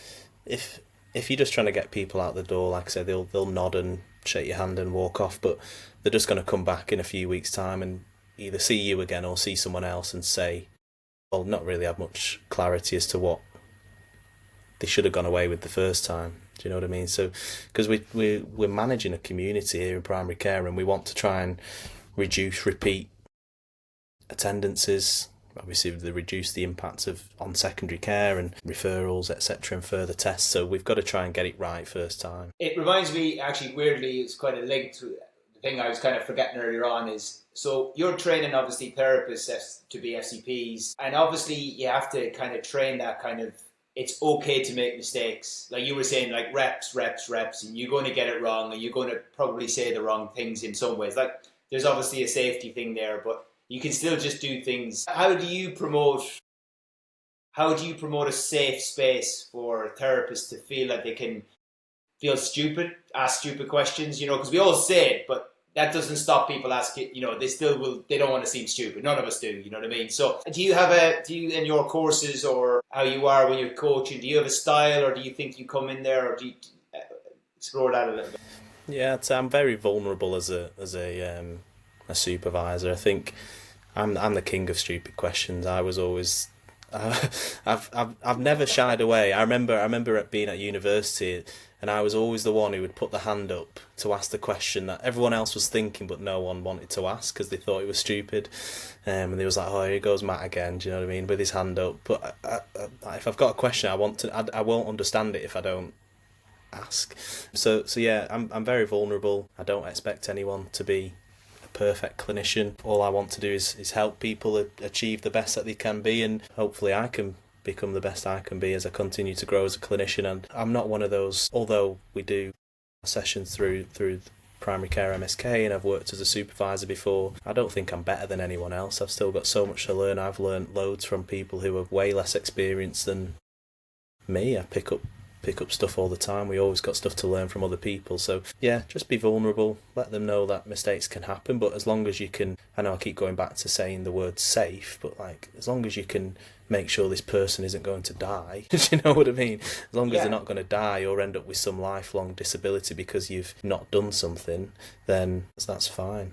if you're just trying to get people out the door, like I said, they'll nod and shake your hand and walk off, but they're just going to come back in a few weeks' time and either see you again or see someone else and say, well, not really have much clarity as to what they should have gone away with the first time. Do you know what I mean? So, because we're managing a community here in primary care, and we want to try and reduce repeat attendances. Obviously, they reduce the impacts on secondary care and referrals, etc., and further tests. So we've got to try and get it right first time. It reminds me, actually, weirdly, it's quite a link to the thing I was kind of forgetting earlier on. Is so you're training obviously therapists to be FCPs, and obviously you have to kind of train that kind of. It's okay to make mistakes. Like you were saying, like reps, and you're going to get it wrong, and you're going to probably say the wrong things in some ways. Like there's obviously a safety thing there, but you can still just do things. How do you promote a safe space for therapists to feel like they can feel stupid, ask stupid questions, you know, because we all say it, but that doesn't stop people asking, you know, they don't want to seem stupid. None of us do, you know what I mean? So do you in your courses, or how you are when you're coaching, do you have a style, or do you think you come in there, or do you explore that a little bit? Yeah, I'm very vulnerable as a supervisor. I think I'm the king of stupid questions. I was always, I've never shied away. I remember being at university, and I was always the one who would put the hand up to ask the question that everyone else was thinking, but no one wanted to ask because they thought it was stupid. And they was like, "Oh, here goes Matt again." Do you know what I mean? With his hand up. But if I've got a question, I won't understand it if I don't ask. So yeah, I'm very vulnerable. I don't expect anyone to be a perfect clinician. All I want to do is help people achieve the best that they can be, and hopefully I can become the best I can be as I continue to grow as a clinician. And I'm not one of those, although we do sessions through primary care MSK and I've worked as a supervisor before, I don't think I'm better than anyone else. I've still got so much to learn. I've learned loads from people who have way less experience than me. I pick up pick up stuff all the time. We always got stuff to learn from other people. So yeah, just be vulnerable. Let them know that mistakes can happen. But as long as you can, I know I keep going back to saying the word safe, but like as long as you can make sure this person isn't going to die, do you know what I mean? As long as they're not going to die or end up with some lifelong disability because you've not done something, then that's fine.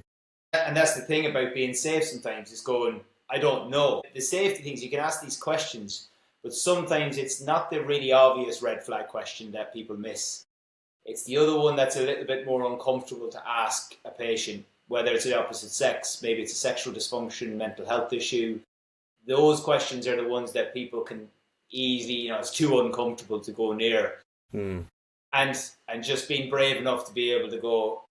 And that's the thing about being safe sometimes, is going, I don't know. The safety things, you can ask these questions, but sometimes it's not the really obvious red flag question that people miss. It's the other one that's a little bit more uncomfortable to ask a patient, whether it's the opposite sex, maybe it's a sexual dysfunction, mental health issue. Those questions are the ones that people can easily, it's too uncomfortable to go near. And just being brave enough to be able to go,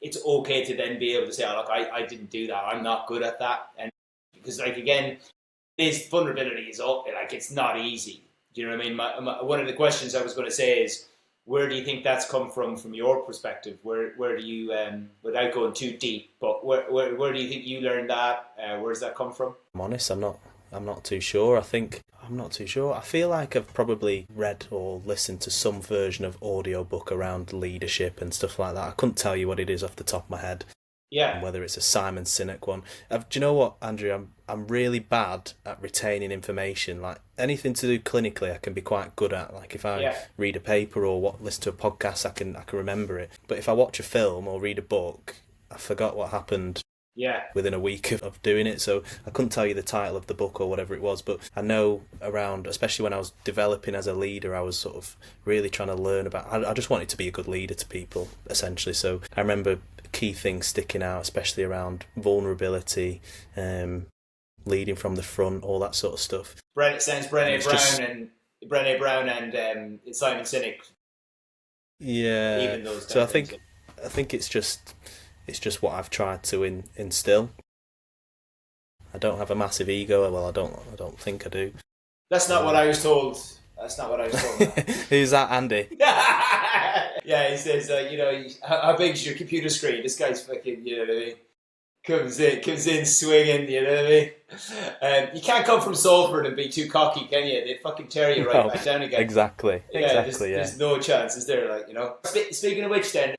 it's okay to then be able to say, oh, look, I didn't do that. I'm not good at that. And because, again, this vulnerability is it's not easy. Do you know what I mean? One of the questions I was going to say is, where do you think that's come from your perspective? Where do you, without going too deep, but where do you think you learned that? Where does that come from? I'm honest, I'm not too sure. I'm not too sure. I feel like I've probably read or listened to some version of audiobook around leadership and stuff like that. I couldn't tell you what it is off the top of my head. Yeah. And whether it's a Simon Sinek one. Do you know what, Andrew? I'm really bad at retaining information. Like anything to do clinically, I can be quite good at. Like if I read a paper or listen to a podcast, I can remember it. But if I watch a film or read a book, I forgot what happened. Within a week of doing it, so I couldn't tell you the title of the book or whatever it was, but I know around, especially when I was developing as a leader, I was sort of really trying to learn about, I just wanted to be a good leader to people, essentially. So I remember key things sticking out, especially around vulnerability, leading from the front, all that sort of stuff. Sounds Brené Brown and Simon Sinek. Yeah. Even those so I think it's just what I've tried to instill. I don't have a massive ego. Well, I don't think I do. That's not what I was told. Who's that, Andy? Yeah, he says, how big's your computer screen? This guy's fucking, you know what I mean? Comes in swinging, you know what I mean? You can't come from Salford and be too cocky, can you? They'd fucking tear you right back down again. Exactly. There's no chance, is there? Speaking of which, then,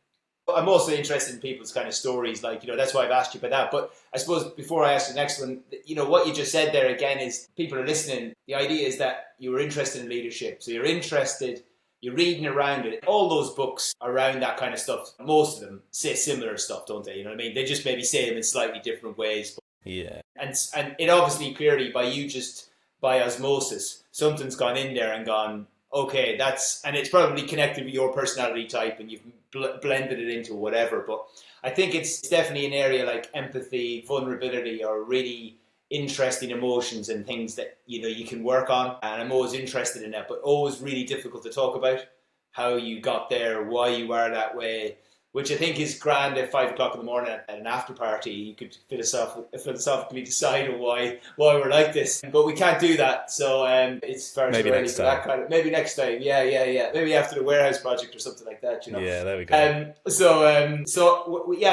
I'm also interested in people's kind of stories, that's why I've asked you about that. But I suppose before I ask the next one, what you just said there again is, people are listening. The idea is that you were interested in leadership. So you're interested, you're reading around it. All those books around that kind of stuff, most of them say similar stuff, don't they? You know what I mean? They just maybe say them in slightly different ways. Yeah. And it obviously clearly by osmosis, something's gone in there and gone, okay, and it's probably connected with your personality type and you've blended it into whatever. But I think it's definitely an area like empathy, vulnerability, or really interesting emotions and things that, you can work on. And I'm always interested in that, but always really difficult to talk about how you got there, why you are that way, which I think is grand at 5 o'clock in the morning at an after party. You could philosophically decide on why we're like this, but we can't do that. So it's far too early for that kind of. Maybe next time, yeah. Maybe after the warehouse project or something like that. Yeah, there we go.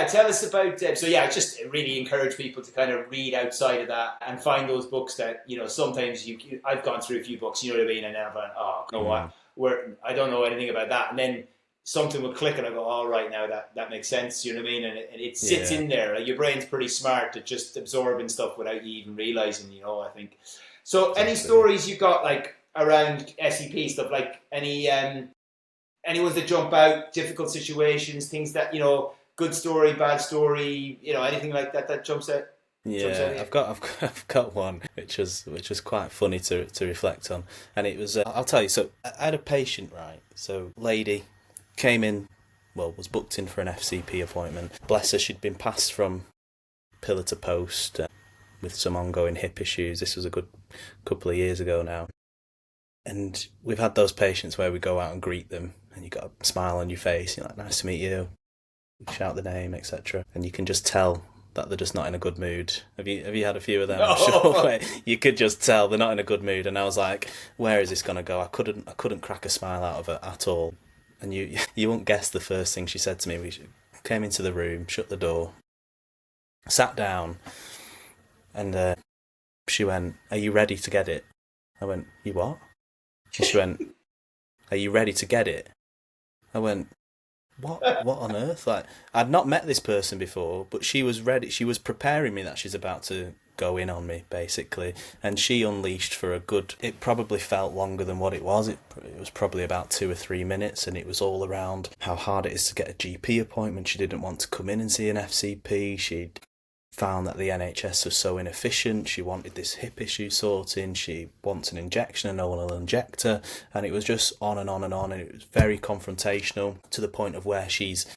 Tell us about. Just really encourage people to kind of read outside of that and find those books that sometimes I've gone through a few books, you know what I mean, and then I've gone, oh, you know what, I don't know anything about that, and then something will click and I go, all right, now that makes sense, you know what I mean? And it sits in there. Like, your brain's pretty smart at just absorbing stuff without you even realising, I think. So any stories you've got around SEP stuff, any ones that jump out, difficult situations, things that, good story, bad story, anything like that jumps out? Yeah, I've got one which was quite funny to reflect on, and it was I'll tell you. So I had a patient, right? So lady came in, was booked in for an FCP appointment. Bless her, she'd been passed from pillar to post with some ongoing hip issues. This was a good couple of years ago now. And we've had those patients where we go out and greet them, and you got a smile on your face. You're like, nice to meet you. Shout the name, etc. And you can just tell that they're just not in a good mood. Have you had a few of them? I'm sure. Where you could just tell they're not in a good mood. And I was like, where is this going to go? I couldn't crack a smile out of her at all. And you won't guess the first thing she said to me. We came into the room, shut the door, sat down, and she went, "Are you ready to get it?" I went, "You what?" And she went, Are you ready to get it? I went, what on earth? Like, I'd not met this person before, but she was ready. She was preparing me that she's about to go in on me, basically. And she unleashed for a good, it probably felt longer than what it was. It was probably about 2 or 3 minutes, and it was all around how hard it is to get a GP appointment. She didn't want to come in and see an FCP. She'd found that the NHS was so inefficient. She wanted this hip issue sorting. She wants an injection and no one will inject her. And it was just on and on and on. And it was very confrontational, to the point of where she's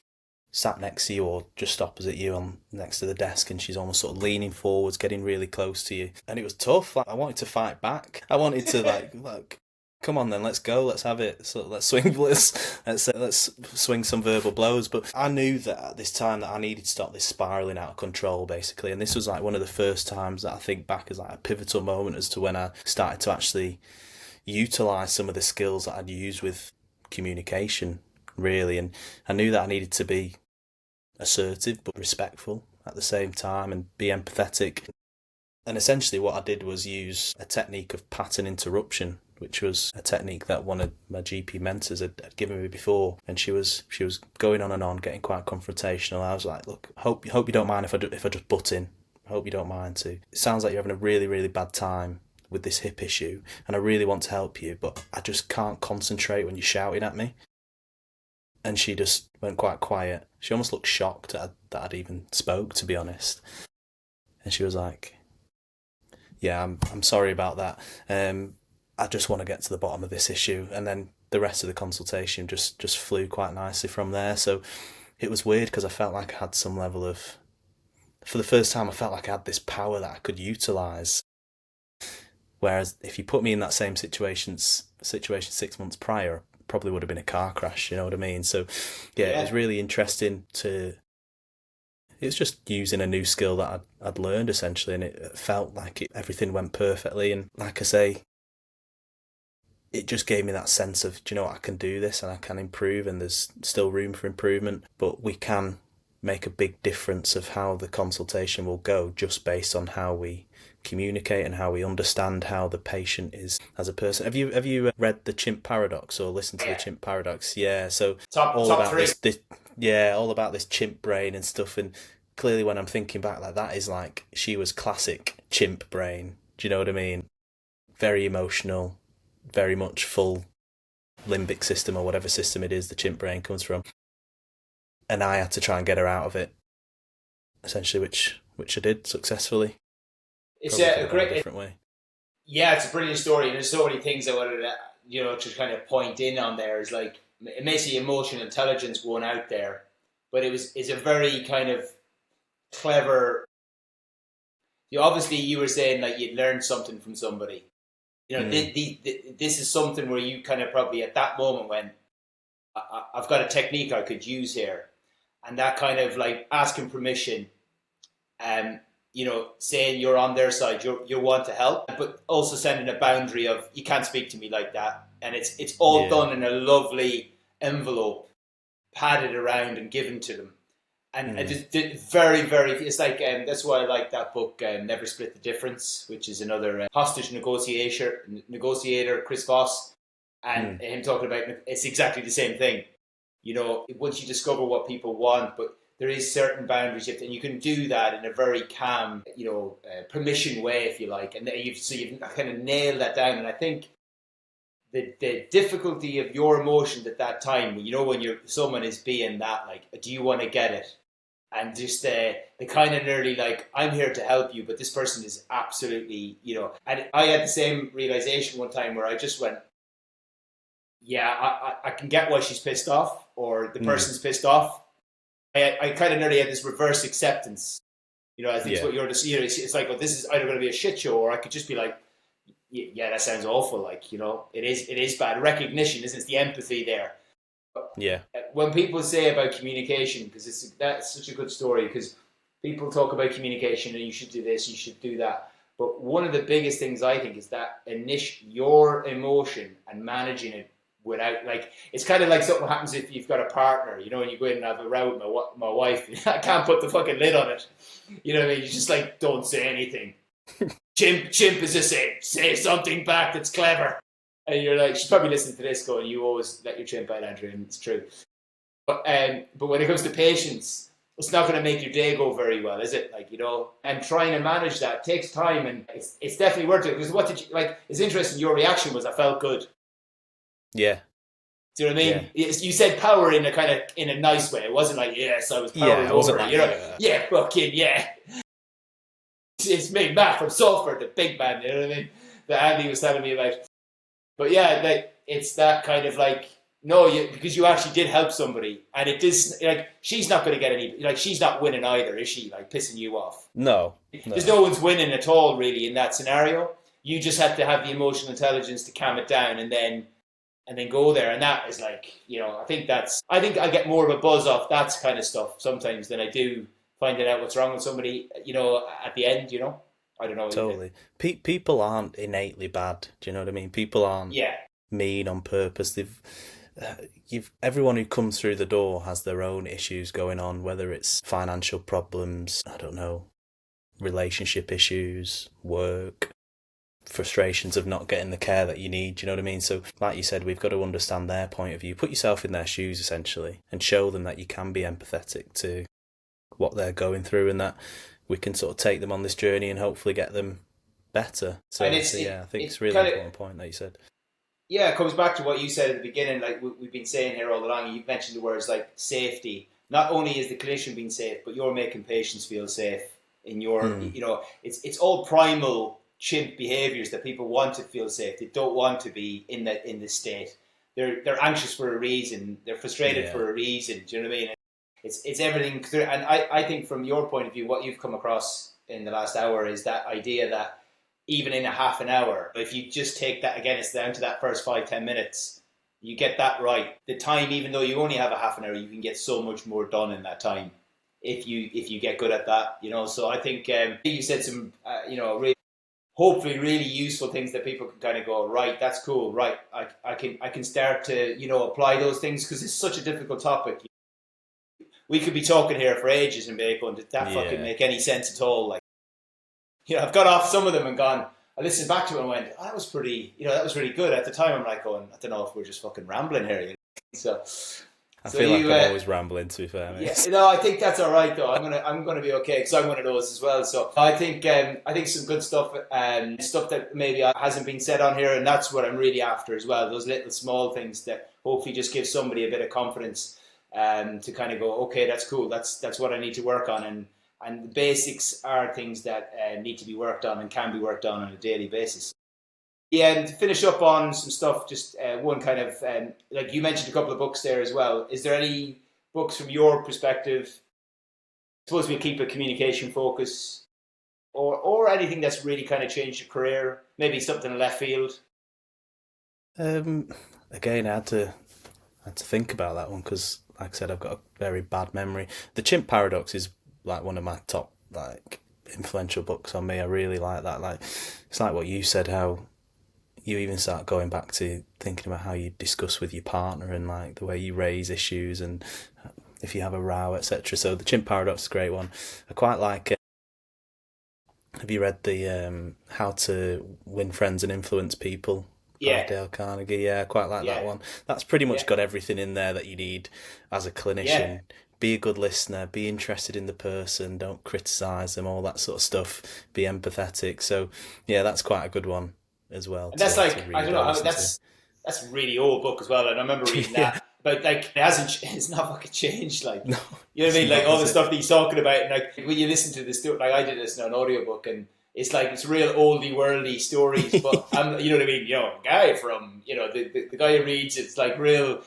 sat next to you or just opposite you on next to the desk, and she's almost sort of leaning forwards, getting really close to you. And it was tough. Like, I wanted to fight back. I wanted to like come on then, let's go, let's have it. So let's swing some verbal blows. But I knew that at this time that I needed to stop this spiraling out of control, basically. And this was like one of the first times that I think back as like a pivotal moment as to when I started to actually utilize some of the skills that I'd used with communication, really. And I knew that I needed to be assertive but respectful at the same time, and be empathetic. And essentially what I did was use a technique of pattern interruption, which was a technique that one of my GP mentors had given me before. And she was going on and on, getting quite confrontational. I was like, look, hope you don't mind if I just butt in. I hope you don't mind too. It sounds like you're having a really, really bad time with this hip issue, and I really want to help you, but I just can't concentrate when you're shouting at me. And she just went quite quiet. She almost looked shocked that I'd even spoke, to be honest. And she was like, yeah, I'm sorry about that. I just want to get to the bottom of this issue. And then the rest of the consultation just flew quite nicely from there. So it was weird because I felt like I had some level of, for the first time, I felt like I had this power that I could utilise. Whereas if you put me in that same situation 6 months prior, probably would have been a car crash, you know what I mean? So yeah, it was really interesting it's just using a new skill that I'd learned, essentially, and it felt like everything went perfectly. And like I say, it just gave me that sense of, do you know what, I can do this and I can improve, and there's still room for improvement, but we can make a big difference of how the consultation will go just based on how we communicate and how we understand how the patient is as a person. Have you read The Chimp Paradox or listened to The Chimp Paradox? Yeah, so top about three. All about this chimp brain and stuff. And clearly when I'm thinking back, like, that is like, she was classic chimp brain. Do you know what I mean? Very emotional, very much full limbic system, or whatever system it is the chimp brain comes from. And I had to try and get her out of it, essentially, which I did successfully. It's a great, different way. Yeah, it's a brilliant story, and there's so many things I wanted to, to kind of point in on there. Is like, it makes the emotional intelligence one out there, but it's a very kind of clever. Obviously you were saying like you'd learned something from somebody. This is something where you kind of probably at that moment went, I've got a technique I could use here, and that kind of like asking permission, saying you're on their side, you want to help, but also sending a boundary of, you can't speak to me like that. And it's all done in a lovely envelope, padded around and given to them. And I just did very, very, it's like, that's why I like that book, Never Split the Difference, which is another hostage negotiator, Chris Voss, and him talking about, it's exactly the same thing. Once you discover what people want, but there is certain boundaries, and you can do that in a very calm, permission way, if you like. And you've kind of nailed that down. And I think the difficulty of your emotions at that time, when someone is being that, like, do you want to get it? And just the kind of nearly like, I'm here to help you, but this person is absolutely, And I had the same realization one time where I just went, yeah, I can get why she's pissed off, or the person's pissed off. I kind of nearly had this reverse acceptance. I think it's what you're just, it's like, well, this is either going to be a shit show, or I could just be like, yeah, that sounds awful. Like, it is bad. Recognition, isn't it? It's the empathy there. Yeah. When people say about communication, because that's such a good story, because people talk about communication and you should do this, you should do that. But one of the biggest things I think is that your emotion and managing it without, like, it's kind of like something happens if you've got a partner, and you go in and have a row with my wife. I can't put the fucking lid on it. You know what I mean? You just like, don't say anything. Chimp is just say something back that's clever. And you're like, she's probably listening to this going, you always let your chimp out, Andrew, and it's true. But when it comes to patience, it's not going to make your day go very well, is it? Like, you know, and trying to manage that takes time, and it's definitely worth it. Because what did you, like, it's interesting, your reaction was, I felt good. Yeah. Do you know what I mean? Yeah. You said power in a nice way. It wasn't like, yes, I was powering over. Like, you know, yeah, fucking, yeah. It's me, Matt from Salford, the big man, you know what I mean? That Andy was telling me about. But yeah, like, it's that kind of like, because you actually did help somebody, and it does, like, she's not going to get any, like, she's not winning either, is she? Like, pissing you off. No. There's no one's winning at all, really, in that scenario. You just have to have the emotional intelligence to calm it down and then go there. And that is like, you know, I think I get more of a buzz off that kind of stuff sometimes than I do finding out what's wrong with somebody, you know, at the end, you know. I don't know. Totally. People aren't innately bad. Do you know what I mean? People aren't mean on purpose. Everyone who comes through the door has their own issues going on, whether it's financial problems, I don't know, relationship issues, work, frustrations of not getting the care that you need. Do you know what I mean? So like you said, we've got to understand their point of view, put yourself in their shoes essentially, and show them that you can be empathetic to what they're going through, and that we can sort of take them on this journey and hopefully get them better. So, I think it's a really important point that you said. Yeah, it comes back to what you said at the beginning, like we've been saying here all along. You've mentioned the words like safety. Not only is the clinician being safe, but you're making patients feel safe in your, you know, it's all primal chimp behaviours that people want to feel safe. They don't want to be in this state. They're anxious for a reason. They're frustrated for a reason. Do you know what I mean? It's everything. And I think from your point of view, what you've come across in the last hour is that idea that even in a half an hour, if you just take that, again, it's down to that first 5-10 minutes, you get that right. The time, even though you only have a half an hour, you can get so much more done in that time if you get good at that, you know. So I think you said some, you know, really, hopefully really useful things that people can kind of go, right, that's cool, right, I can start to, you know, apply those things, because it's such a difficult topic. We could be talking here for ages and be going, did that fucking make any sense at all? Like, you know, I've got off some of them and gone, I listened back to it and went, oh, that was really good. At the time, I'm like going, I don't know if we're just fucking rambling here. You know? So I feel like I'm always rambling, to be fair. Yeah, no, I think that's all right though. I'm gonna be okay, because I'm one of those as well. So I think some good stuff, stuff that maybe hasn't been said on here, and that's what I'm really after as well. Those little small things that hopefully just give somebody a bit of confidence, to kind of go, okay, that's cool. That's what I need to work on, and the basics are things that need to be worked on and can be worked on a daily basis. Yeah, and to finish up on some stuff, just one kind of, like you mentioned a couple of books there as well. Is there any books from your perspective? I suppose we'll keep a communication focus, or anything that's really kind of changed your career, maybe something in left field. Again, I had to think about that one, because, like I said, I've got a very bad memory. The Chimp Paradox is like one of my top influential books on me. I really like that. Like, it's like what you said, how you even start going back to thinking about how you discuss with your partner and like the way you raise issues and if you have a row, etc. So the Chimp Paradox is a great one. I quite like. Have you read the How to Win Friends and Influence People? Yeah. Dale Carnegie. Yeah, I quite like that one. That's pretty much got everything in there that you need as a clinician. Yeah. Be a good listener, be interested in the person, don't criticise them, all that sort of stuff. Be empathetic. So yeah, that's quite a good one as well. And that's I don't know, that's a really old book as well. And I remember reading that. But like, it's not fucking changed. Like, no, you know what I mean? Like all the stuff that he's talking about, and like when you listen to this, like I did this in an audiobook, and it's like, it's real oldie worldy stories, but you know what I mean? You know, a guy from, you know, the guy who reads it's like real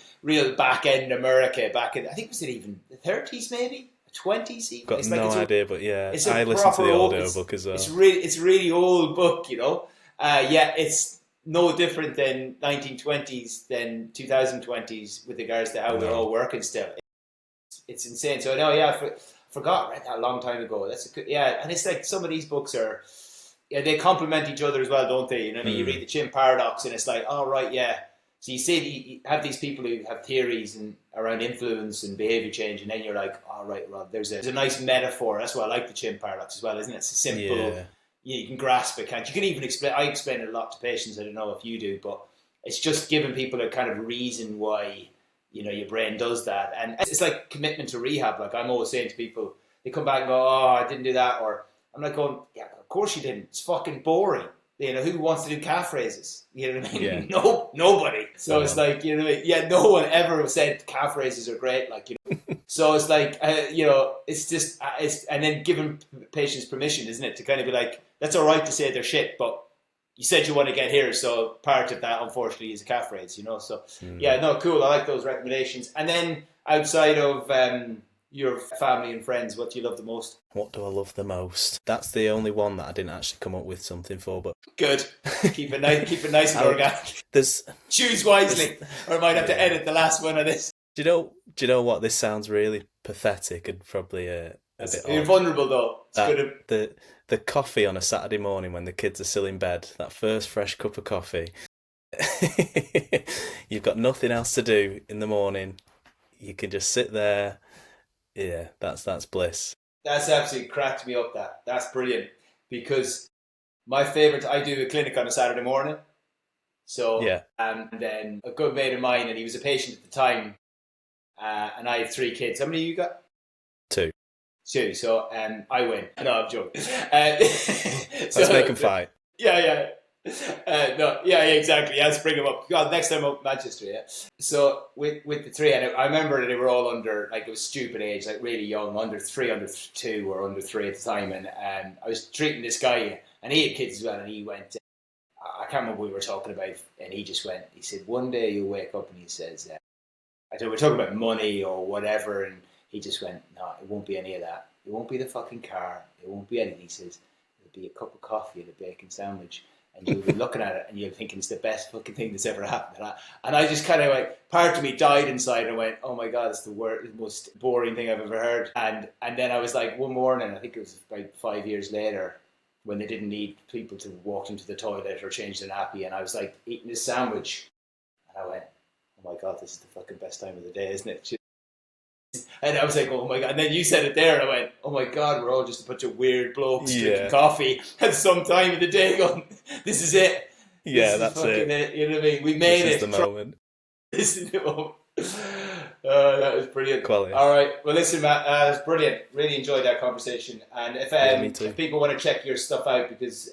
back end America, back in, I think, was it even the 30s maybe? 20s even? Got it's no like idea, but yeah, I listened to the audio book as well. It's a really old book, you know? Yeah, it's no different than 1920s than 2020s with regards to how we're all working still. It's insane. So no, yeah, I forgot, I read that a long time ago. And it's like some of these books are, they complement each other as well, don't they? You know what I mean? You read the Chimp Paradox and it's like, oh right, yeah. So you have these people who have theories around influence and behaviour change, and then you're like, oh right, well, there's a nice metaphor. That's why I like the Chimp Paradox as well, isn't it? It's a simple, you can grasp it, can't you? You can even explain. I explain it a lot to patients. I don't know if you do, but it's just giving people a kind of reason why, your brain does that. And it's like commitment to rehab. Like I'm always saying to people, they come back and go, oh, I didn't do that. Or I'm like going, yeah, of course you didn't. It's fucking boring. Who wants to do calf raises? You know what I mean? Yeah. No, nobody. So it's like, yeah, no one ever said calf raises are great. Like, so it's like, it's just, and then giving patients permission, isn't it? To kind of be like, that's all right to say they're shit, but you said you want to get here. So part of that, unfortunately, is a calf raise, So, yeah, no, cool. I like those recommendations. And then outside of your family and friends, what do you love the most? What do I love the most? That's the only one that I didn't actually come up with something for, but good. Keep it nice and organic. Choose wisely, or I might have to edit the last one of this. Do you know what? This sounds really pathetic and probably a bit You're odd. vulnerable though. It's good. The coffee on a Saturday morning when the kids are still in bed, that first fresh cup of coffee. You've got nothing else to do in the morning. You can just sit there. Yeah, that's bliss. That's absolutely cracked me up. That's brilliant, because my favourite, I do a clinic on a Saturday morning. So, yeah. And then a good mate of mine, and he was a patient at the time, and I have 3 kids. How many you got? 2. So, I win. No, I'm joking. Let's make them fight. Yeah. Exactly. Let's bring them up. God, next time up Manchester, yeah. So with the 3, and I remember that they were all under, like, it was stupid age, like really young, under 3, under 2, or under 3 at the time. And I was treating this guy, and he had kids as well, and he went, I can't remember what we were talking about, and he just went, he said, one day you'll wake up, and he says, I don't know, we're talking about money or whatever, and he just went, no, it won't be any of that. It won't be the fucking car. It won't be anything. He says, it'll be a cup of coffee and a bacon sandwich. And you'll be looking at it and you're thinking it's the best fucking thing that's ever happened. And I just kind of like, part of me died inside and went, oh my God, it's the most boring thing I've ever heard. And then I was like, one morning, I think it was about 5 years later, when they didn't need people to walk into the toilet or change their nappy, and I was like eating this sandwich. And I went, oh my God, this is the fucking best time of the day, isn't it? And I was like, oh my God. And then you said it there, and I went, oh my God, we're all just a bunch of weird blokes drinking coffee at some time of the day going, this is it. Yeah, that's it. You know what I mean? We made this it. This is the moment. This is the moment. That was brilliant. Quality. All right. Well, listen, Matt, it was brilliant. Really enjoyed that conversation. And if people want to check your stuff out, because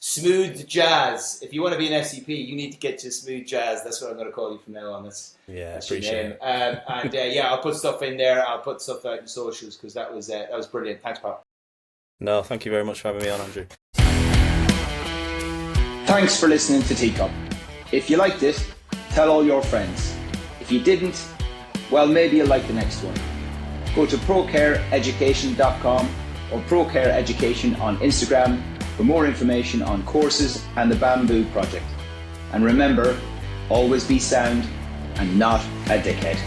Smooth Jazz, if you want to be an FCP, you need to get to Smooth Jazz. That's what I'm going to call you from now on. That's appreciate it. I'll put stuff in there. I'll put stuff out in socials, because that was brilliant. Thanks, pal. No, thank you very much for having me on, Andrew. Thanks for listening to Teacup. If you liked it, tell all your friends. If you didn't, well, maybe you'll like the next one. Go to procareeducation.com or procareeducation on Instagram for more information on courses and the Bamboo Project. And remember, always be sound and not a dickhead.